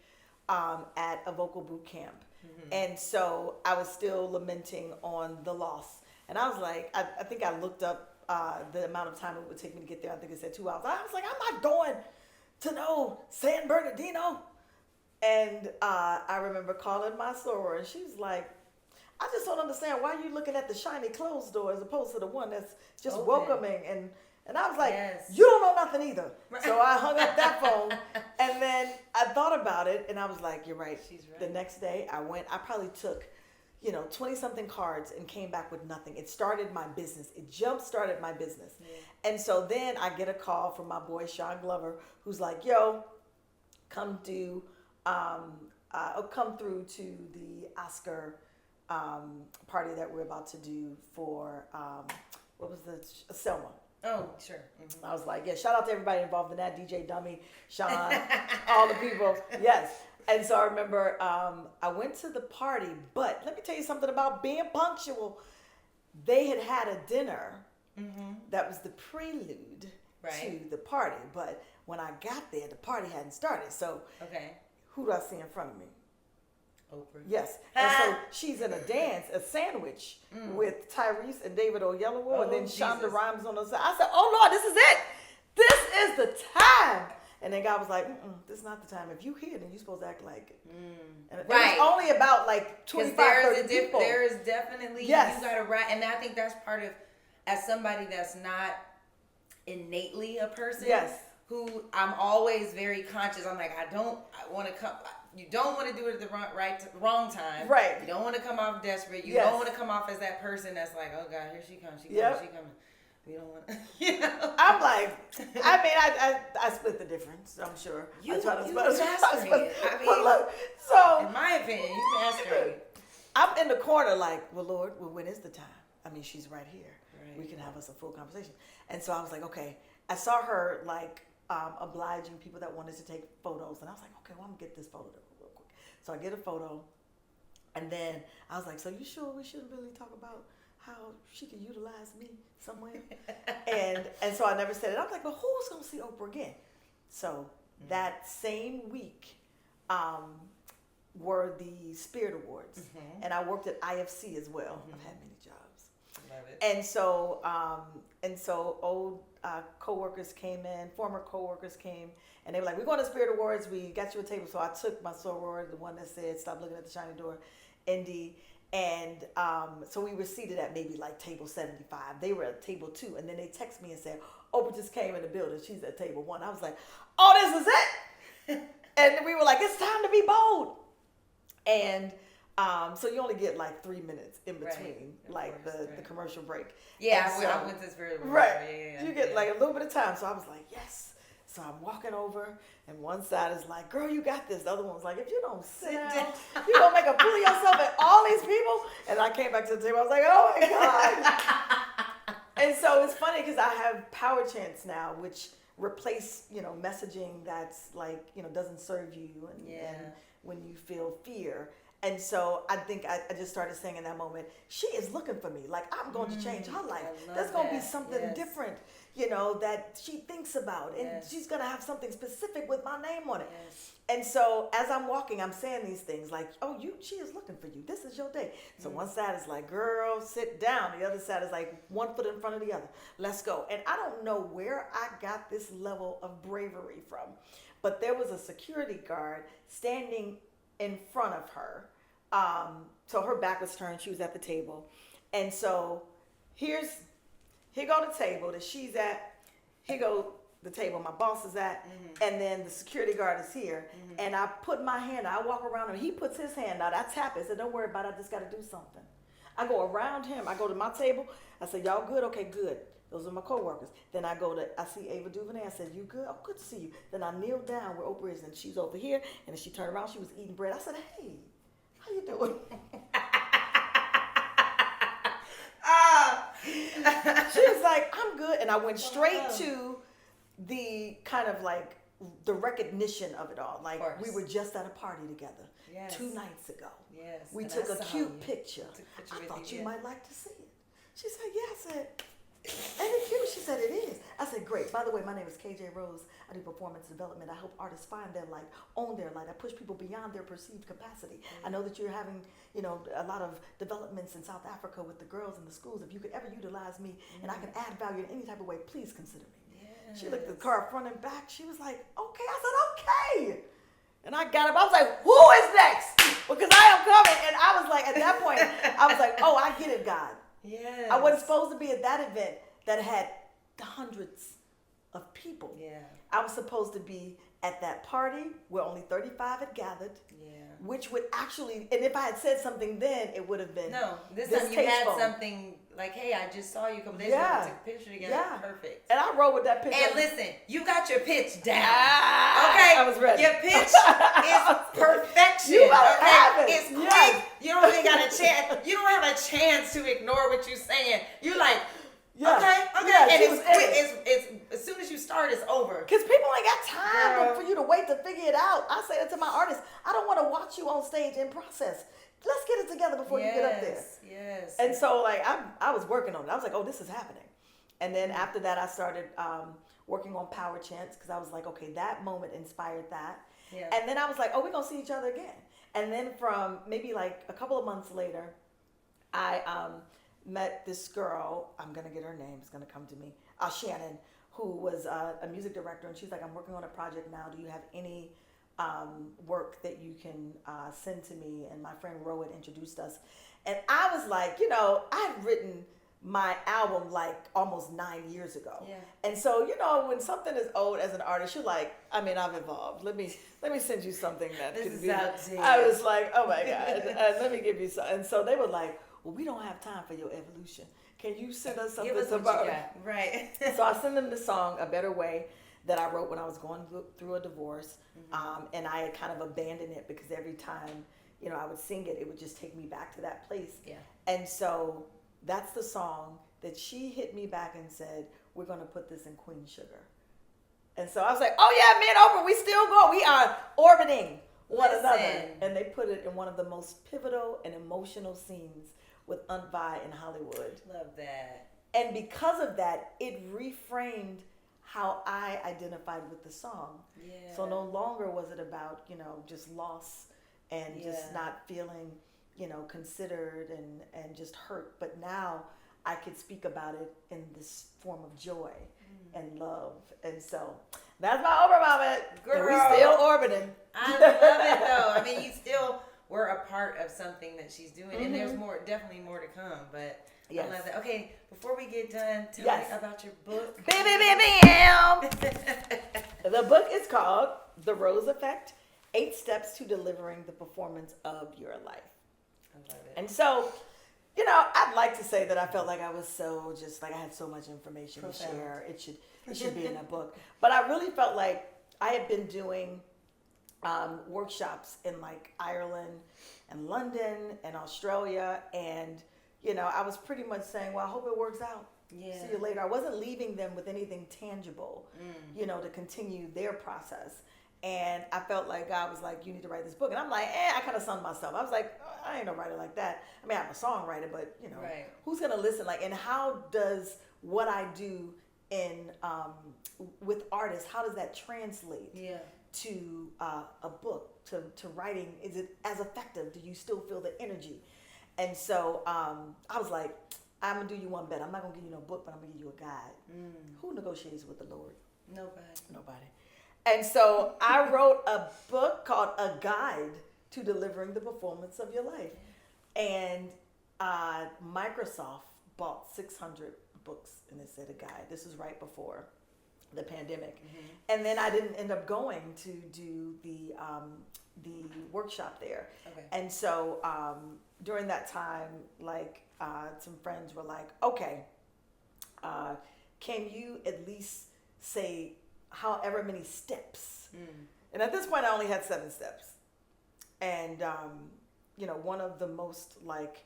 at a vocal boot camp. Mm-hmm. And so I was still lamenting on the loss. And I was like, I think I looked up the amount of time it would take me to get there. I think it said 2 hours. I was like, I'm not going to no San Bernardino. And I remember calling my soror, and she was like, I just don't understand why you looking at the shiny closed door as opposed to the one that's just Open. welcoming. And I was like, Yes. you don't know nothing either. So I hung up that phone, and then I thought about it, and I was like, you're right. She's right. The next day I probably took 20-something cards and came back with nothing. It started my business. It jump-started my business. Yeah. And so then I get a call from my boy, Sean Glover, who's like, yo, come through to the Oscar party that we're about to do for, what was the, Selma. Oh, sure. Mm-hmm. I was like, yeah, shout out to everybody involved in that, DJ Dummy, Sean, all the people. Yes. And so I remember I went to the party, but let me tell you something about being punctual. They had a dinner that was the prelude to the party. But when I got there, the party hadn't started. So who do I see in front of me? Oprah. Yes. And so she's in a dance, a sandwich with Tyrese and David Oyelowo, and then Shonda Rhimes on the side. I said, oh, Lord, this is it. This is the time. And then God was like, this is not the time. If you here, then you're supposed to act like it. And it was only about like 25, 30 people. There is definitely, you got to write. And I think that's part of, as somebody that's not innately a person, who I'm always very conscious. I'm like, I want to come. You don't want to do it at the wrong time. Right. You don't want to come off desperate. You don't want to come off as that person that's like, oh God, here she comes. She coming. We don't want to, I'm like, I split the difference, I'm sure. You mastering it. But look, so. In my opinion, you mastering it. I'm in the corner like, well, Lord, when is the time? I mean, she's right here. Right. We can have us a full conversation. And so I was like, okay. I saw her like obliging people that wanted to take photos. And I was like, okay, well, I'm going to get this photo real quick. So I get a photo. And then I was like, so you sure we shouldn't really talk about how she could utilize me somewhere? and so I never said it. I was like, but who's going to see Oprah again? So that same week, were the Spirit Awards, and I worked at IFC as well. I've had many jobs. Love it. And so old coworkers came in, former coworkers came, and they were like, "We're going to Spirit Awards. We got you a table." So I took my soror, the one that said, "Stop looking at the shiny door," Indy. And so we were seated at maybe like table 75. They were at table 2. And then they texted me and said, "Oprah just came in the building. She's at table 1." I was like, "Oh, this is it." And we were like, "It's time to be bold." And so you only get like 3 minutes in between, like the commercial break. Yeah, so, I went this very right. You get like a little bit of time. So I was like, yes. So I'm walking over, and one side is like, "Girl, you got this." The other one's like, "If you don't sit down, you gonna make a fool of yourself and all these people." And I came back to the table. I was like, "Oh my God." And so it's funny because I have power chants now, which replace, messaging that's like, doesn't serve you and when you feel fear. And so I think I just started saying in that moment, she is looking for me. Like, I'm going to change her life. There's going to be something different, that she thinks about. And she's going to have something specific with my name on it. Yes. And so as I'm walking, I'm saying these things like, "Oh, she is looking for you. This is your day." So one side is like, "Girl, sit down." The other side is like, one foot in front of the other. Let's go. And I don't know where I got this level of bravery from, but there was a security guard standing in front of her. So her back was turned. She was at the table. And so here go the table that she's at. Here go the table my boss is at. And then the security guard is here. And I put my hand, I walk around him. He puts his hand out. I tap it. I said, "Don't worry about it. I just got to do something." I go around him. I go to my table. I say, "Y'all good?" "Okay, good." Those are my coworkers. Then I see Ava DuVernay. I said, "You good?" "Oh, good to see you." Then I kneel down where Oprah is, and she's over here. And then she turned around. She was eating bread. I said, "Hey, how you doing?" She was like, "I'm good." And I went straight to the kind of like the recognition of it all. Like, we were just at a party together 2 nights ago. Yes. We took a cute picture. I thought you might like to see it. She said, "Yeah." I said, "Ain't it cute?" She said, "It is." I said, "Great. By the way, my name is KJ Rose. I do performance development. I help artists find their light, own their light. I push people beyond their perceived capacity. I know that you're having, a lot of developments in South Africa with the girls in the schools. If you could ever utilize me and I can add value in any type of way, please consider me." Yes. She looked at the car front and back. She was like, "Okay." I said, "Okay." And I got up. I was like, "Who is next?" Because I am coming. And I was like, at that point, I was like, "Oh, I get it, God." Yes. I wasn't supposed to be at that event that had hundreds of people. Yeah. I was supposed to be at that party where only 35 had gathered. Yeah. Which would actually, and if I had said something then, it would have been this time you had something like, "Hey, I just saw you a couple days ago. We took a picture together." Yeah. Perfect. And I rolled with that picture. And listen, you got your pitch down. Okay. I was ready. Your pitch is perfection. You have it. It's quick. You don't even got a chance. You don't have a chance to ignore what you're saying. You're like, okay. Yeah, and it's as soon as you start, it's over. Because people ain't got time for you to wait to figure it out. I say that to my artists. I don't want to watch you on stage in process. Let's get it together before you get up there. Yes. And so like I was working on it. I was like, "Oh, this is happening." And then after that, I started working on power chants because I was like, okay, that moment inspired that. Yeah. And then I was like, "Oh, we're gonna see each other again." And then from maybe like a couple of months later, I met this girl. I'm gonna get her name. It's gonna come to me. Shannon, who was a music director, and she's like, "I'm working on a project now. Do you have any work that you can send to me?" And my friend Rowan introduced us, and I was like, I had written my album like almost 9 years ago. Yeah. And so, when something is old as an artist, you're like, I've evolved. Let me send you something that this could is be. Outdated. I was like, oh my God, let me give you some. And so they were like, "Well, we don't have time for your evolution. Can you send us something?" Give us what you got. Right. So I sent them the song "A Better Way" that I wrote when I was going through a divorce. Mm-hmm. And I had kind of abandoned it because every time, I would sing it, it would just take me back to that place. Yeah. And so that's the song that she hit me back and said, "We're going to put this in Queen Sugar." And so I was like, "Oh yeah, me and Oprah, we still go. We are orbiting one another." And they put it in one of the most pivotal and emotional scenes with Aunt Vi in Hollywood. Love that. And because of that, it reframed how I identified with the song. Yeah. So no longer was it about, just loss and just not feeling, considered and just hurt. But now I could speak about it in this form of joy and love. And so that's my Oprah moment. Girl, and we still orbiting. I love it though. I mean, you still were a part of something that she's doing, and there's definitely more to come. But I love that. Okay, before we get done, tell me about your book. The book is called The Rose Effect: 8 Steps to Delivering the Performance of Your Life. I love it. And so, I'd like to say that I felt like I was so just like I had so much information to share. It should be in a book. But I really felt like I had been doing workshops in like Ireland and London and Australia, and I was pretty much saying, well, I hope it works out. Yeah. See you later. I wasn't leaving them with anything tangible, to continue their process. And I felt like God was like, you need to write this book. And I'm like, I kind of sung myself. I was like, I ain't no writer like that. I mean, I'm a songwriter, but, who's going to listen? Like, and how does what I do in with artists, how does that translate to a book, to writing? Is it as effective? Do you still feel the energy? And so I was like, I'm going to do you one better. I'm not going to give you no book, but I'm going to give you a guide. Who negotiates with the Lord? Nobody. And so I wrote a book called A Guide to Delivering the Performance of Your Life. And Microsoft bought 600 books, and it said a guide. This was right before the pandemic. And then I didn't end up going to do the workshop there. Okay. And so during that time, like some friends were like, okay, can you at least say however many steps? And at this point, I only had 7 steps. And, one of the most, like,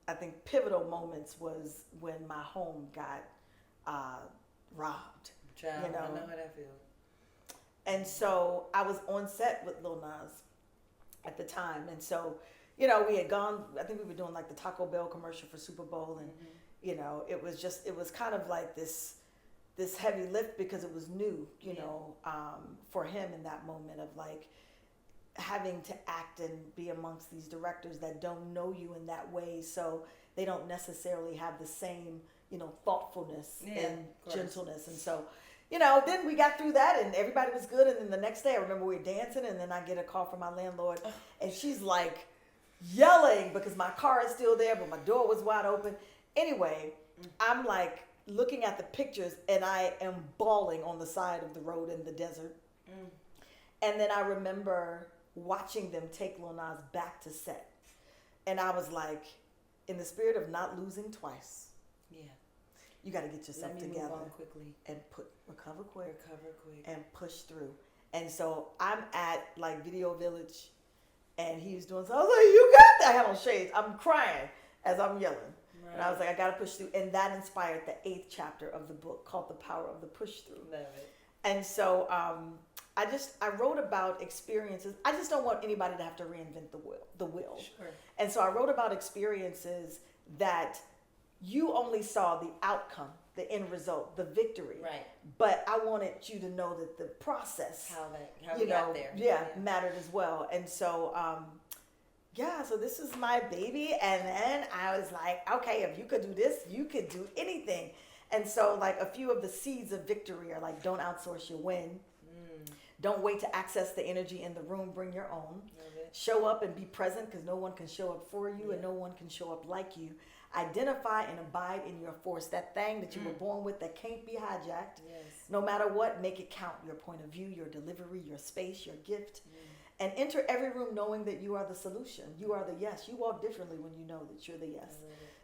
I think pivotal moments was when my home got robbed. Child, I know how that feels. And so I was on set with Lil Nas at the time. And so, we had gone, I think we were doing like the Taco Bell commercial for Super Bowl. And, it was kind of like this heavy lift because it was new, for him in that moment of like having to act and be amongst these directors that don't know you in that way. So they don't necessarily have the same, thoughtfulness and gentleness. And so, then we got through that and everybody was good. And then the next day I remember we were dancing, and then I get a call from my landlord and she's like yelling because my car is still there, but my door was wide open. Anyway, I'm like looking at the pictures and I am bawling on the side of the road in the desert. And then I remember watching them take Lil Nas back to set. And I was like, in the spirit of not losing twice. Yeah. You got to get yourself together. Move on quickly. And recover quick. And push through. And so I'm at like Video Village and he was doing so. I was like, you got that. I had on shades. I'm crying as I'm yelling. Right. And I was like, I got to push through. And that inspired the 8th chapter of the book called The Power of the Push Through. Love it. And so I wrote about experiences. I just don't want anybody to have to reinvent the wheel. Sure. And so I wrote about experiences that you only saw the outcome, the end result, the victory. Right. But I wanted you to know that the process, how we got there, mattered as well. And so, so this is my baby. And then I was like, okay, if you could do this, you could do anything. And so, like, a few of the seeds of victory are like, don't outsource your win. Don't wait to access the energy in the room. Bring your own. Show up and be present, because no one can show up for you and no one can show up like you. Identify and abide in your force, that thing that you were born with that can't be hijacked. Yes. No matter what, make it count. Your point of view, your delivery, your space, your gift. And enter every room knowing that you are the solution. You are the yes. You walk differently when you know that you're the yes.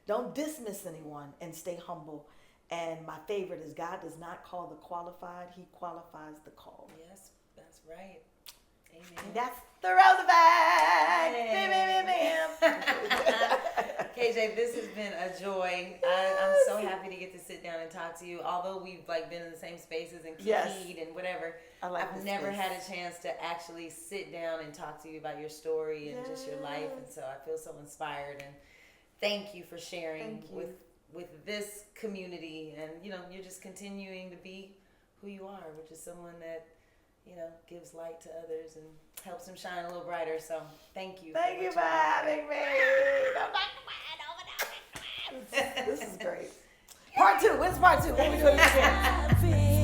Don't dismiss anyone and stay humble. And my favorite is God does not call the qualified. He qualifies the called. Yes, that's right. Amen. And that's the Rose Effect. KJ, this has been a joy. I'm so happy to get to sit down and talk to you. Although we've like been in the same spaces and keyed and whatever, I've never had a chance to actually sit down and talk to you about your story and just your life. And so I feel so inspired. And thank you for sharing with this community. And you're just continuing to be who you are, which is someone that gives light to others. And helps him shine a little brighter. So thank you. Thank you for having me. This is great. Part 2. When's part 2? When we doing it again?